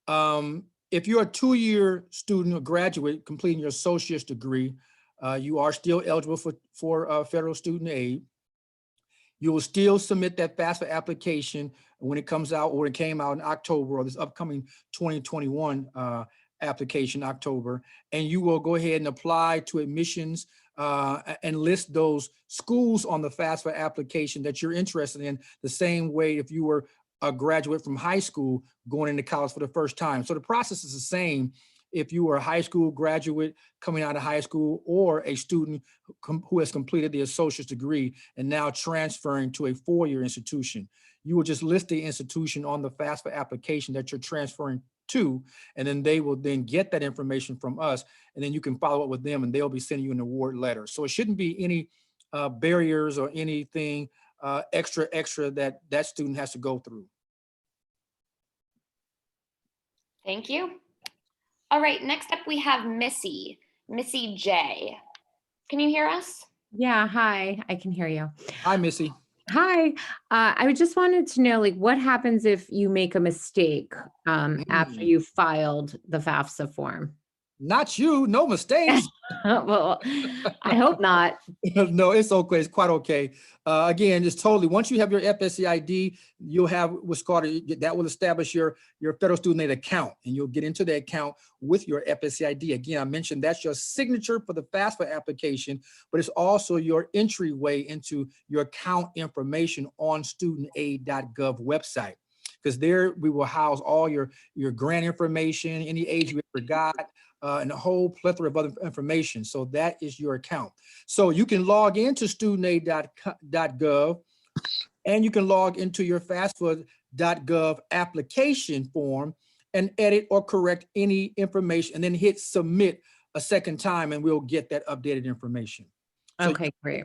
If you're a 2-year student or graduate completing your associate's degree, you are still eligible for federal student aid. You will still submit that FAFSA application when it comes out, or it came out in October, or this upcoming 2021 application, October, and you will go ahead and apply to admissions and list those schools on the FAFSA application that you're interested in, the same way if you were a graduate from high school going into college for the first time. So the process is the same if you were a high school graduate coming out of high school, or a student who has completed the associate's degree and now transferring to a 4-year institution. You will just list the institution on the FAFSA application that you're transferring to, and then they will then get that information from us, and then you can follow up with them, and they'll be sending you an award letter. So it shouldn't be any barriers or anything extra that student has to go through. Thank you. All right, next up we have Missy J. Can you hear us? Yeah, hi, I can hear you. Hi, Missy. Hi, I just wanted to know, like, what happens if you make a mistake after you filed the FAFSA form? Not you, no mistakes. Well, I hope not. No, it's okay. It's quite okay. Again, it's totally, once you have your FSA ID, you'll have what's called, that will establish your federal student aid account, and you'll get into the account with your FSA ID. Again, I mentioned that's your signature for the FAFSA application, but it's also your entryway into your account information on studentaid.gov website, because there we will house all your grant information, any age you ever got, and a whole plethora of other information. So that is your account. So you can log into studentaid.gov, and you can log into your FAFSA.gov application form and edit or correct any information, and then hit submit a second time, and we'll get that updated information. Okay, great.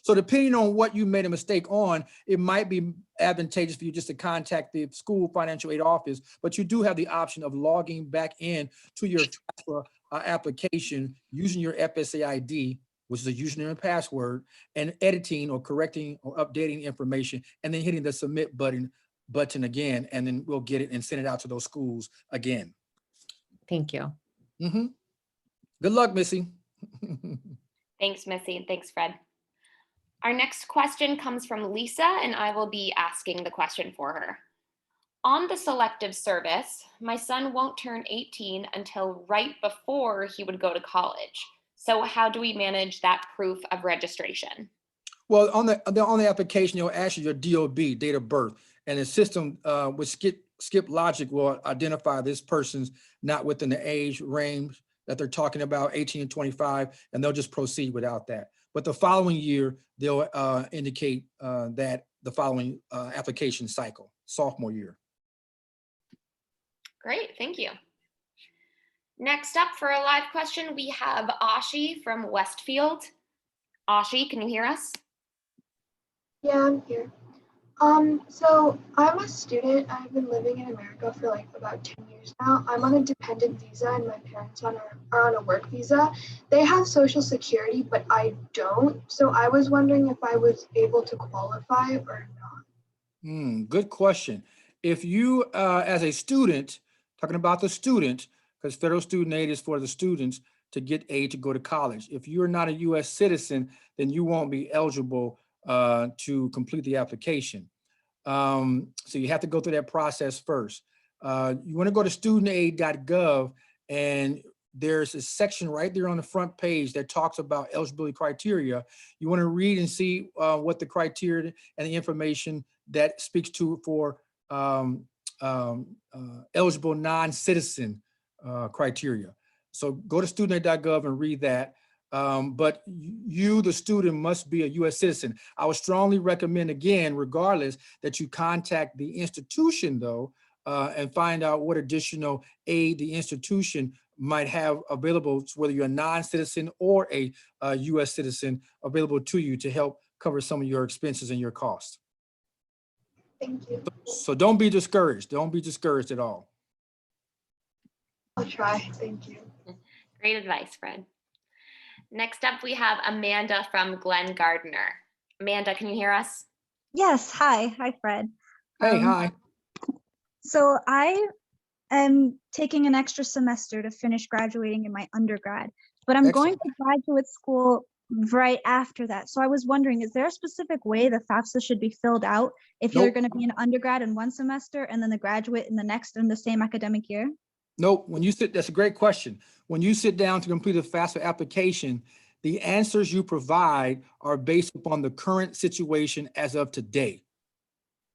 So depending on what you made a mistake on, it might be advantageous for you just to contact the school financial aid office, but you do have the option of logging back in to your FAFSA application using your FSA ID, which is a username and password, and editing or correcting or updating information, and then hitting the submit button button again, and then we'll get it and send it out to those schools again. Thank you. Mhm. Good luck, Missy. Thanks, Missy, and thanks, Fred. Our next question comes from Lisa, and I will be asking the question for her. On the selective service, my son won't turn 18 until right before he would go to college. So how do we manage that proof of registration? Well, on the application, you'll ask you your DOB, date of birth, and the system with skip logic will identify this person's not within the age range that they're talking about, 18 and 25, and they'll just proceed without that. But the following year, they'll indicate that the following application cycle, sophomore year. Great, thank you. Next up for a live question, we have Ashi from Westfield. Ashi, can you hear us? Yeah, I'm here. So I'm a student. I've been living in America for like about 10 years now. I'm on a dependent visa and my parents are on a work visa. They have Social Security, but I don't. So I was wondering if I was able to qualify or not. Good question. If you, as a student, talking about the student, because federal student aid is for the students to get aid to go to college. If you're not a US citizen, then you won't be eligible to complete the application. So you have to go through that process first. You want to go to studentaid.gov, and there's a section right there on the front page that talks about eligibility criteria. You want to read and see what the criteria and the information that speaks to for eligible non-citizen criteria. So go to studentaid.gov and read that. But you, the student, must be a US citizen. I would strongly recommend, again, regardless, that you contact the institution though, and find out what additional aid the institution might have available, whether you're a non-citizen or a US citizen, available to you to help cover some of your expenses and your costs. Thank you. So don't be discouraged. Don't be discouraged at all. I'll try. Thank you. Great advice, Fred. Next up, we have Amanda from Glen Gardner. Amanda, can you hear us? Yes, hi. Hi, Fred. Hey, hi. So I am taking an extra semester to finish graduating in my undergrad, but I'm going to graduate school right after that. So I was wondering, is there a specific way the FAFSA should be filled out if you're going to be an undergrad in one semester and then the graduate in the next in the same academic year? Nope. When you sit, that's a great question. When you sit down to complete a FAFSA application, the answers you provide are based upon the current situation as of today,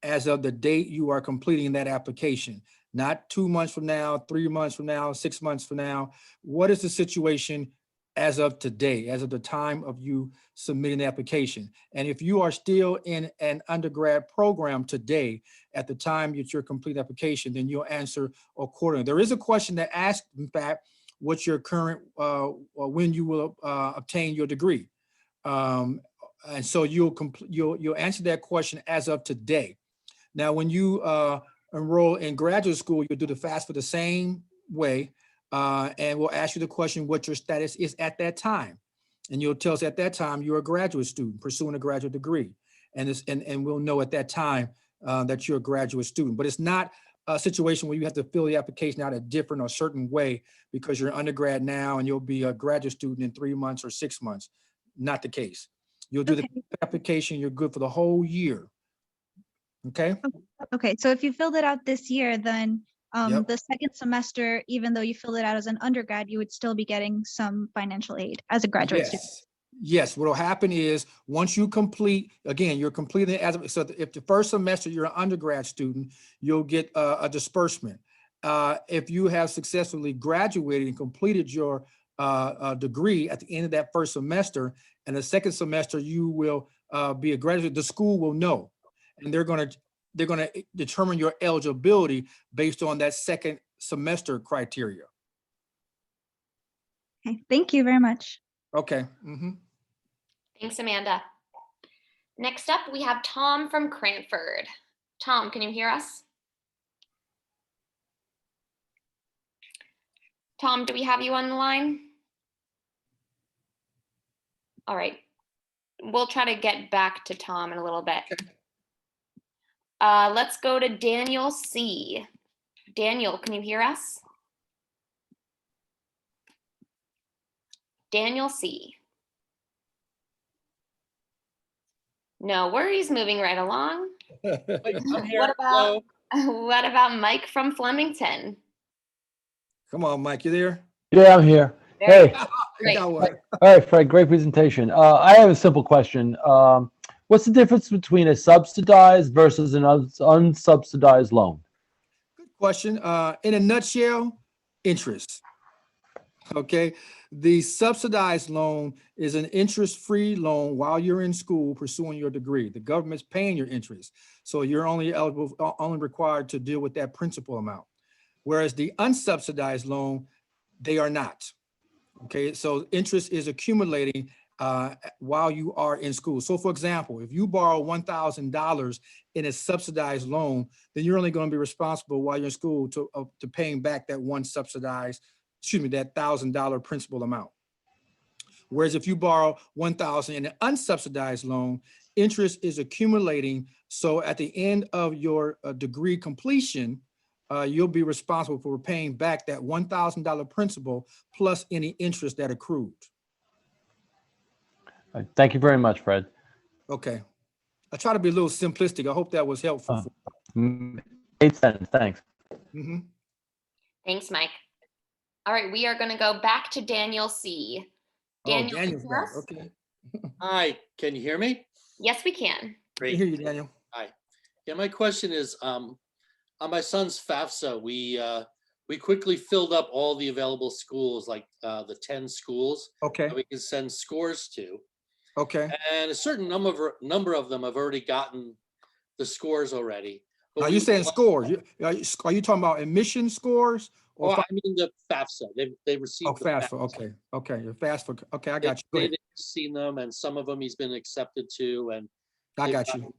as of the date you are completing that application, not 2 months from now, 3 months from now, 6 months from now. What is the situation as of today, as of the time of you submitting the application? And if you are still in an undergrad program today, at the time that you're complete application, then you'll answer accordingly. There is a question that asks, in fact, what's your current, when you will obtain your degree. And so you'll answer that question as of today. Now, when you enroll in graduate school, you'll do the FAFSA the same way, and we'll ask you the question what your status is at that time. And you'll tell us at that time you're a graduate student pursuing a graduate degree. And we'll know at that time that you're a graduate student. But it's not a situation where you have to fill the application out a different or certain way because you're an undergrad now and you'll be a graduate student in 3 months or 6 months. Not the case. You'll do the application, you're good for the whole year. Okay. Okay, so if you filled it out this year, then the second semester, even though you filled it out as an undergrad, you would still be getting some financial aid as a graduate student. Yes, what will happen is once you complete, again, you're completing it as, so if the first semester you're an undergrad student, you'll get a disbursement. If you have successfully graduated and completed your degree at the end of that first semester, and the second semester you will be a graduate, the school will know, and they're going to determine your eligibility based on that second semester criteria. Okay, thank you very much. Okay. Thanks, Amanda. Next up, we have Tom from Cranford. Tom, can you hear us? Tom, do we have you on the line? All right. We'll try to get back to Tom in a little bit. Let's go to Daniel C. Daniel, can you hear us? Daniel C. No worries, moving right along. I'm here. What about, what about Mike from Flemington? Come on, Mike, you there? Yeah, I'm here. Very Hey, great. Got one. all right, Fred, great presentation. I have a simple question. What's the difference between a subsidized versus an unsubsidized loan? Good question. In a nutshell, interest. Okay, the subsidized loan is an interest-free loan while you're in school pursuing your degree. The government's paying your interest, so you're only eligible, only required to deal with that principal amount. Whereas the unsubsidized loan, they are not. Okay, so interest is accumulating while you are in school. So for example, if you borrow $1,000 in a subsidized loan, then you're only going to be responsible while you're in school to paying back that that $1,000 principal amount. Whereas if you borrow $1,000 in an unsubsidized loan, interest is accumulating. So at the end of your degree completion, you'll be responsible for paying back that $1,000 principal plus any interest that accrued. Thank you very much, Fred. Okay. I try to be a little simplistic. I hope that was helpful. Made sense. Thanks. Mhm. Thanks, Mike. All right, we are going to go back to Daniel C. Daniel, can you Daniel's hear back. us? Okay. Hi, can you hear me? Yes, we can. I can Great. hear you, Daniel. Hi. Yeah, my question is, on my son's FAFSA, we quickly filled up all the available schools, like the 10 schools Okay. that we can send scores to. Okay. And a certain number of them have already gotten the scores already. But Now we you're saying want- scores. Are you talking about admission scores? Oh, Or I mean the FAFSA. They received the FAFSA. FAFSA. Okay. Okay. You're FAFSA. Okay. I got you. Go ahead. They've seen them, and some of them he's been accepted to, and I they've got you. gotten,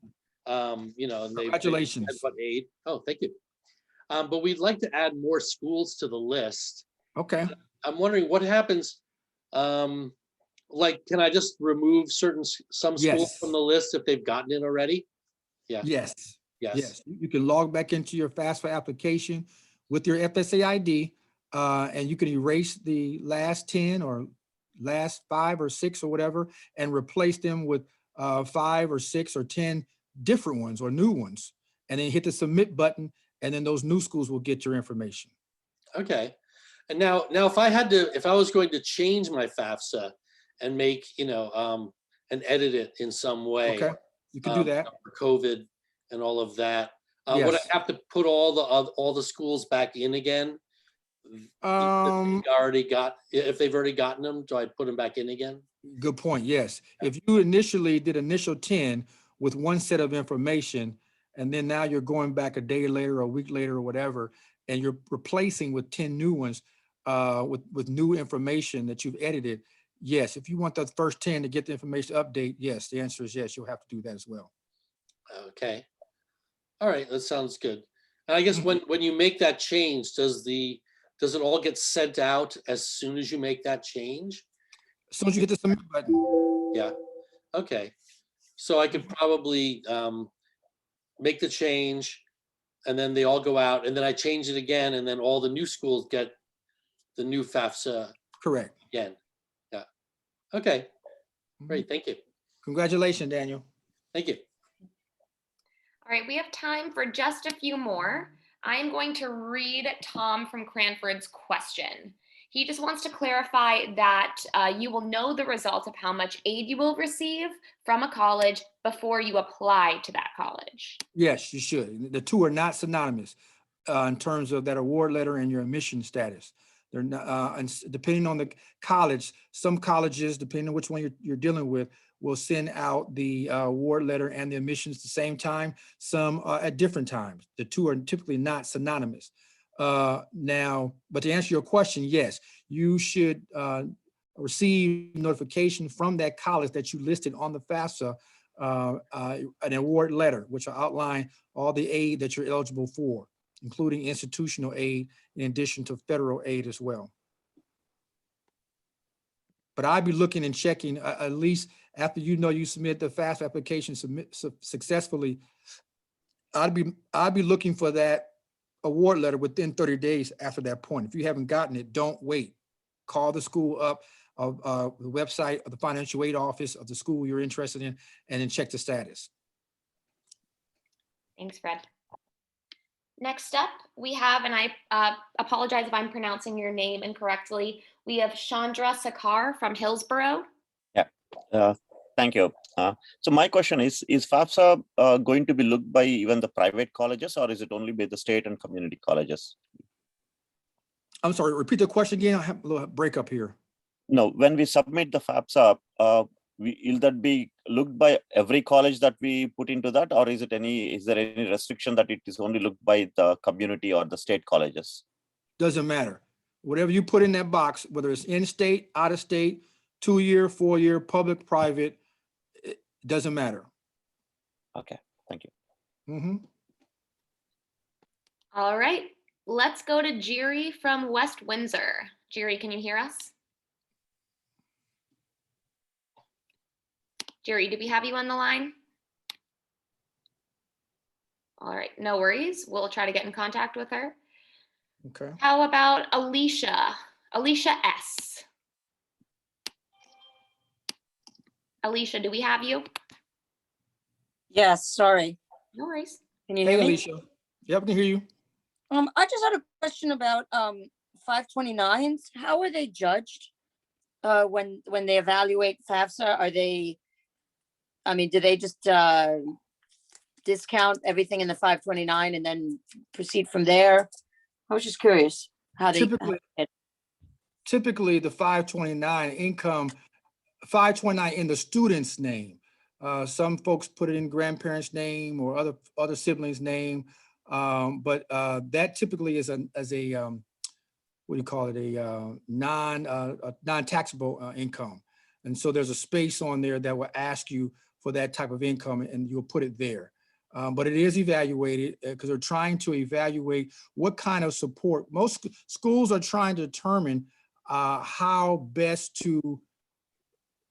and they've Congratulations. had what aid. Oh, thank you. But we'd like to add more schools to the list. Okay. I'm wondering what happens. Like, can I just remove some schools Yes. from the list if they've gotten it already? Yeah. Yes. Yes. Yes. You can log back into your FAFSA application with your FSA ID, and you can erase the last 10 or last 5 or 6 or whatever, and replace them with 5 or 6 or 10 different ones or new ones, and then hit the submit button, and then those new schools will get your information. Okay. And now if I was going to change my FAFSA and make, and edit it in some way. Okay, you can do that. For COVID and all of that. Would I Yes. have to put all the schools back in again? If they've already gotten them, do I put them back in again? Good point. Yes. If you initially did initial 10 with one set of information, and then now you're going back a day later or a week later or whatever, and you're replacing with 10 new ones with new information that you've edited. Yes. If you want the first 10 to get the information update, yes, the answer is yes, you'll have to do that as well. Okay. All right, that sounds good. And I guess when you make that change, does it all get sent out as soon as you make that change? As soon as you hit the submit button. Yeah. Okay. So I could probably make the change, and then they all go out, and then I change it again, and then all the new schools get the new FAFSA. Correct. Again. Yeah. Okay. Great. Thank you. Congratulations, Daniel. Thank you. All right, we have time for just a few more. I'm going to read Tom from Cranford's question. He just wants to clarify that you will know the result of how much aid you will receive from a college before you apply to that college. Yes, you should. The two are not synonymous in terms of that award letter and your admission status. They're not, and depending on the college, some colleges, depending on which one you're dealing with, will send out the award letter and the admissions at the same time, some at different times. The two are typically not synonymous. Now, but to answer your question, yes, you should receive notification from that college that you listed on the FAFSA, an award letter, which will outline all the aid that you're eligible for, including institutional aid, in addition to federal aid as well. But I'd be looking and checking at least after you submit the FAFSA application successfully, I'd be looking for that award letter within 30 days after that point. If you haven't gotten it, don't wait. Call the school up, the website of the financial aid office of the school you're interested in, and then check the status. Thanks, Fred. Next up, we have, and I apologize if I'm pronouncing your name incorrectly, we have Chandra Sakar from Hillsborough. Yeah, thank you. So my question is FAFSA going to be looked by even the private colleges, or is it only by the state and community colleges? I'm sorry, repeat the question again. I have a little breakup here. No, when we submit the FAFSA, will that be looked by every college that we put into that, or is there any restriction that it is only looked by the community or the state colleges? Doesn't matter. Whatever you put in that box, whether it's in-state, out-of-state, 2-year, 4-year, public, private, it doesn't matter. Okay, thank you. Mm-hmm. All right, let's go to Jiri from West Windsor. Jiri, can you hear us? Jiri, do we have you on the line? All right, no worries. We'll try to get in contact with her. Okay. How about Alicia? Alicia S. Alicia, do we have you? Yes, sorry. No worries. Can you Hey, hear me? Alicia. Yep, I can hear you. I just had a question about 529s. How are they judged when they evaluate FAFSA? Are they, I mean, do they just discount everything in the 529 and then proceed from there? I was just curious how they. Typically the 529 income, 529 in the student's name. Some folks put it in grandparents' name or other siblings' name, but that typically is a what do you call it, a non-taxable income. And so there's a space on there that will ask you for that type of income, and you'll put it there. But it is evaluated because they're trying to evaluate what kind of support. Most schools are trying to determine how best to,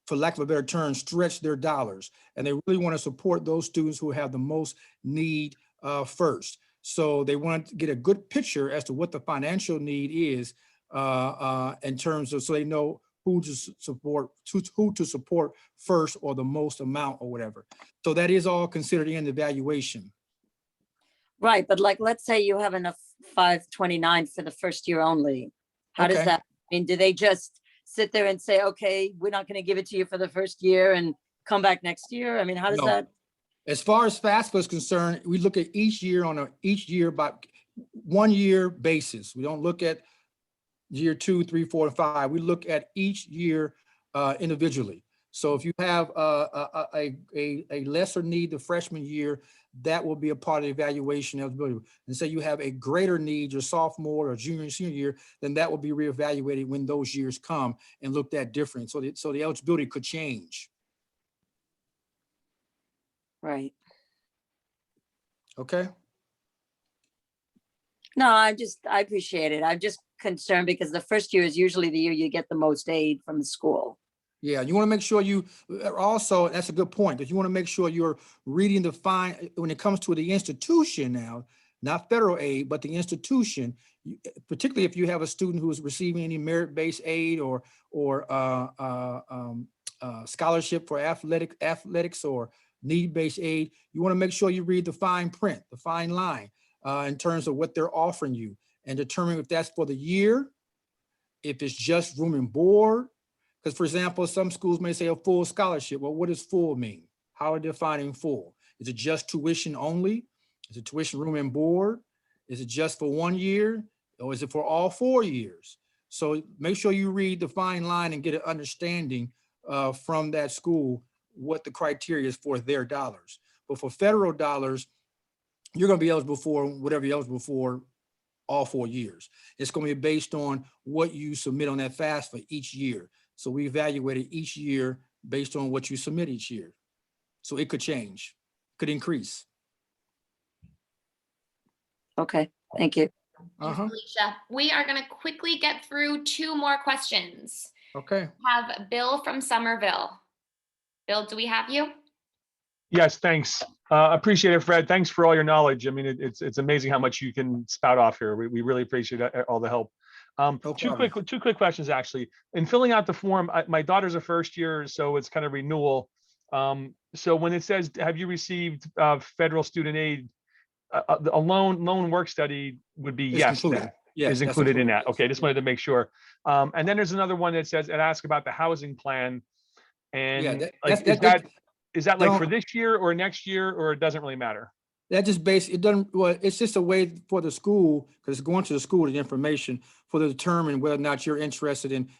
for lack of a better term, stretch their dollars. And they really want to support those students who have the most need first. So they want to get a good picture as to what the financial need is in terms of, so they know who to support first or the most amount or whatever. So that is all considered in the evaluation. Right, but like, let's say you have enough 529 for the first year only. How does that, I mean, do they just sit there and say, okay, we're not going to give it to you for the first year and come back next year? I mean, how does that? As far as FAFSA is concerned, we look at each year on a by 1 year basis. We don't look at year 2, 3, 4, and 5. We look at each year individually. So if you have a lesser need the freshman year, that will be a part of the evaluation eligibility. And say you have a greater need your sophomore or junior and senior year, then that will be reevaluated when those years come and looked at different. So the eligibility could change. Right. Okay. No, I appreciate it. I'm just concerned because the first year is usually the year you get the most aid from the school. Yeah, you want to make sure you also, that's a good point, because you want to make sure you're reading the fine when it comes to the institution now, not federal aid, but the institution, particularly if you have a student who is receiving any merit-based aid or scholarship for athletics or need-based aid, you want to make sure you read the fine print, the fine line in terms of what they're offering you and determine if that's for the year, if it's just room and board. Because, for example, some schools may say a full scholarship. Well, what does full mean? How are they defining full? Is it just tuition only? Is it tuition, room, and board? Is it just for 1 year? Or is it for all 4 years? So make sure you read the fine line and get an understanding from that school what the criteria is for their dollars. But for federal dollars, you're going to be eligible for whatever you're eligible for all 4 years. It's going to be based on what you submit on that FAFSA for each year. So we evaluated each year based on what you submit each year. So it could change, could increase. Okay, thank you. Alicia, we are going to quickly get through 2 more questions. Okay. We have Bill from Somerville. Bill, do we have you? Yes, thanks. Appreciate it, Fred. Thanks for all your knowledge. I mean, it's amazing how much you can spout off here. We really appreciate all the help. No Two problem. quick questions, actually. In filling out the form, my daughter's a first year, so it's kind of renewal. So when it says, have you received federal student aid, a loan work study would be It's yes, included. then, Yes, is that's included in that. yes. Okay, just wanted to make sure. And then there's another one that says, it asks about the housing plan. And Yeah, is that like for don't- this year or next year, or it doesn't really matter? That just it doesn't, well, it's just a way for the school, because it's going to the school, the information for to determine whether or not you're interested in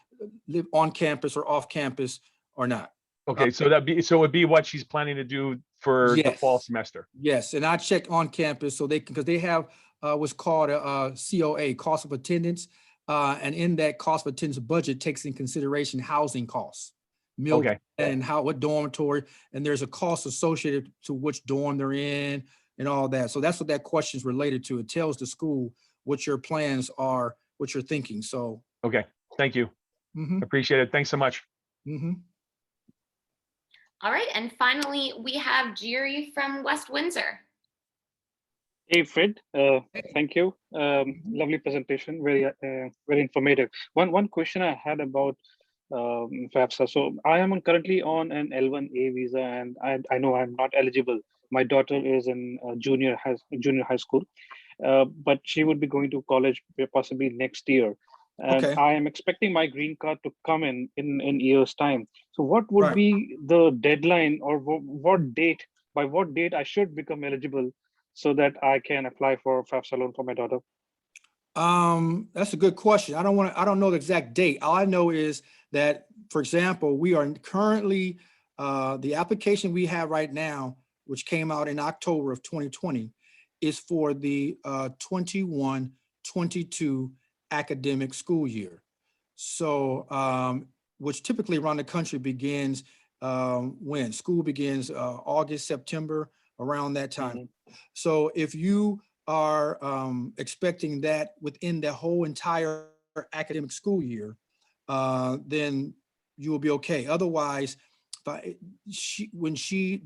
live on campus or off campus or not. Okay, so it'd be what she's planning to do for the fall semester. Yes, and I check on campus so they can, because they have what's called a COA, cost of attendance. And in that cost of attendance budget takes in consideration housing costs. Meal Okay. and what dormitory, and there's a cost associated to which dorm they're in and all that. So that's what that question is related to. It tells the school what your plans are, what you're thinking. So. Okay, thank you. Mhm. Appreciate it. Thanks so much. All right, and finally, we have Jerry from West Windsor. Hey, Fred. Thank you. Lovely presentation. Very informative. One question I had about FAFSA. So I am currently on an L1A visa, and I know I'm not eligible. My daughter is in junior high school, but she would be going to college possibly next year. And I am expecting my green card to come in years' time. So what would be the deadline, or by what date I should become eligible so that I can apply for FAFSA loan for my daughter? That's a good question. I don't know the exact date. All I know is that, for example, we are currently, the application we have right now, which came out in October of 2020, is for the 21-22 academic school year. So, which typically around the country begins when school begins August, September, around that time. So if you are expecting that within the whole entire academic school year, then you will be okay. Otherwise, the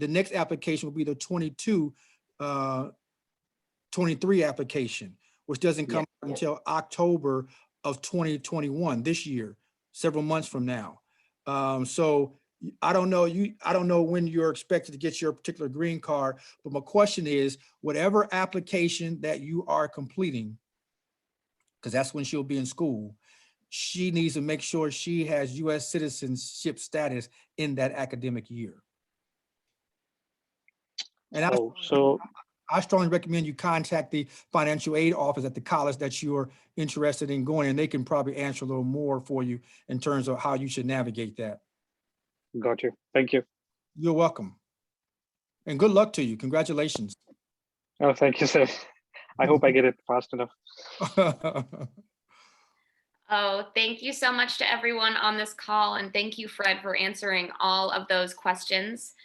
next application will be the 22-23 application, which doesn't come until October of 2021, this year, several months from now. So I don't know when you're expected to get your particular green card, but my question is, whatever application that you are completing, because that's when she'll be in school, she needs to make sure she has U.S. citizenship status in that academic year. And I strongly recommend you contact the financial aid office at the college that you're interested in going, and they can probably answer a little more for you in terms of how you should navigate that. Got you. Thank you. You're welcome. And good luck to you. Congratulations. Oh, thank you, sir. I hope I get it fast enough. Oh, thank you so much to everyone on this call. And thank you, Fred, for answering all of those questions.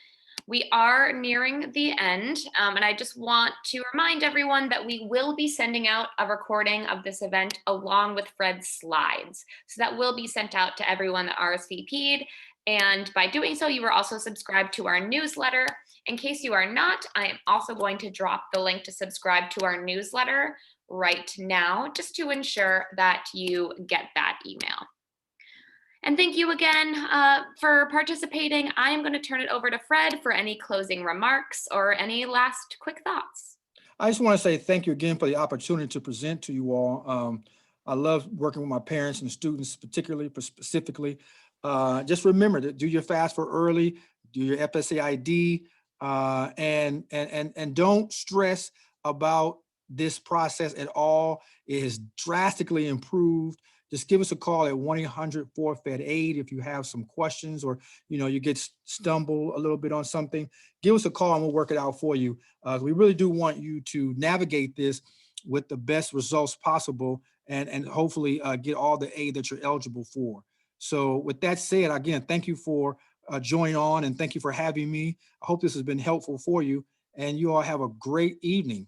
We are nearing the end, and I just want to remind everyone that we will be sending out a recording of this event along with Fred's slides. So that will be sent out to everyone that RSVP'd. And by doing so, you are also subscribed to our newsletter. In case you are not, I am also going to drop the link to subscribe to our newsletter right now, just to ensure that you get that email. And thank you again for participating. I am going to turn it over to Fred for any closing remarks or any last quick thoughts. I just want to say thank you again for the opportunity to present to you all. I love working with my parents and students, specifically. Just remember to do your FAFSA early, do your FSA ID, and don't stress about this process at all. It has drastically improved. Just give us a call at 1-800-4FED-AID if you have some questions, or you get stumble a little bit on something. Give us a call and we'll work it out for you. We really do want you to navigate this with the best results possible, and hopefully get all the aid that you're eligible for. So with that said, again, thank you for joining on, and thank you for having me. I hope this has been helpful for you, and you all have a great evening.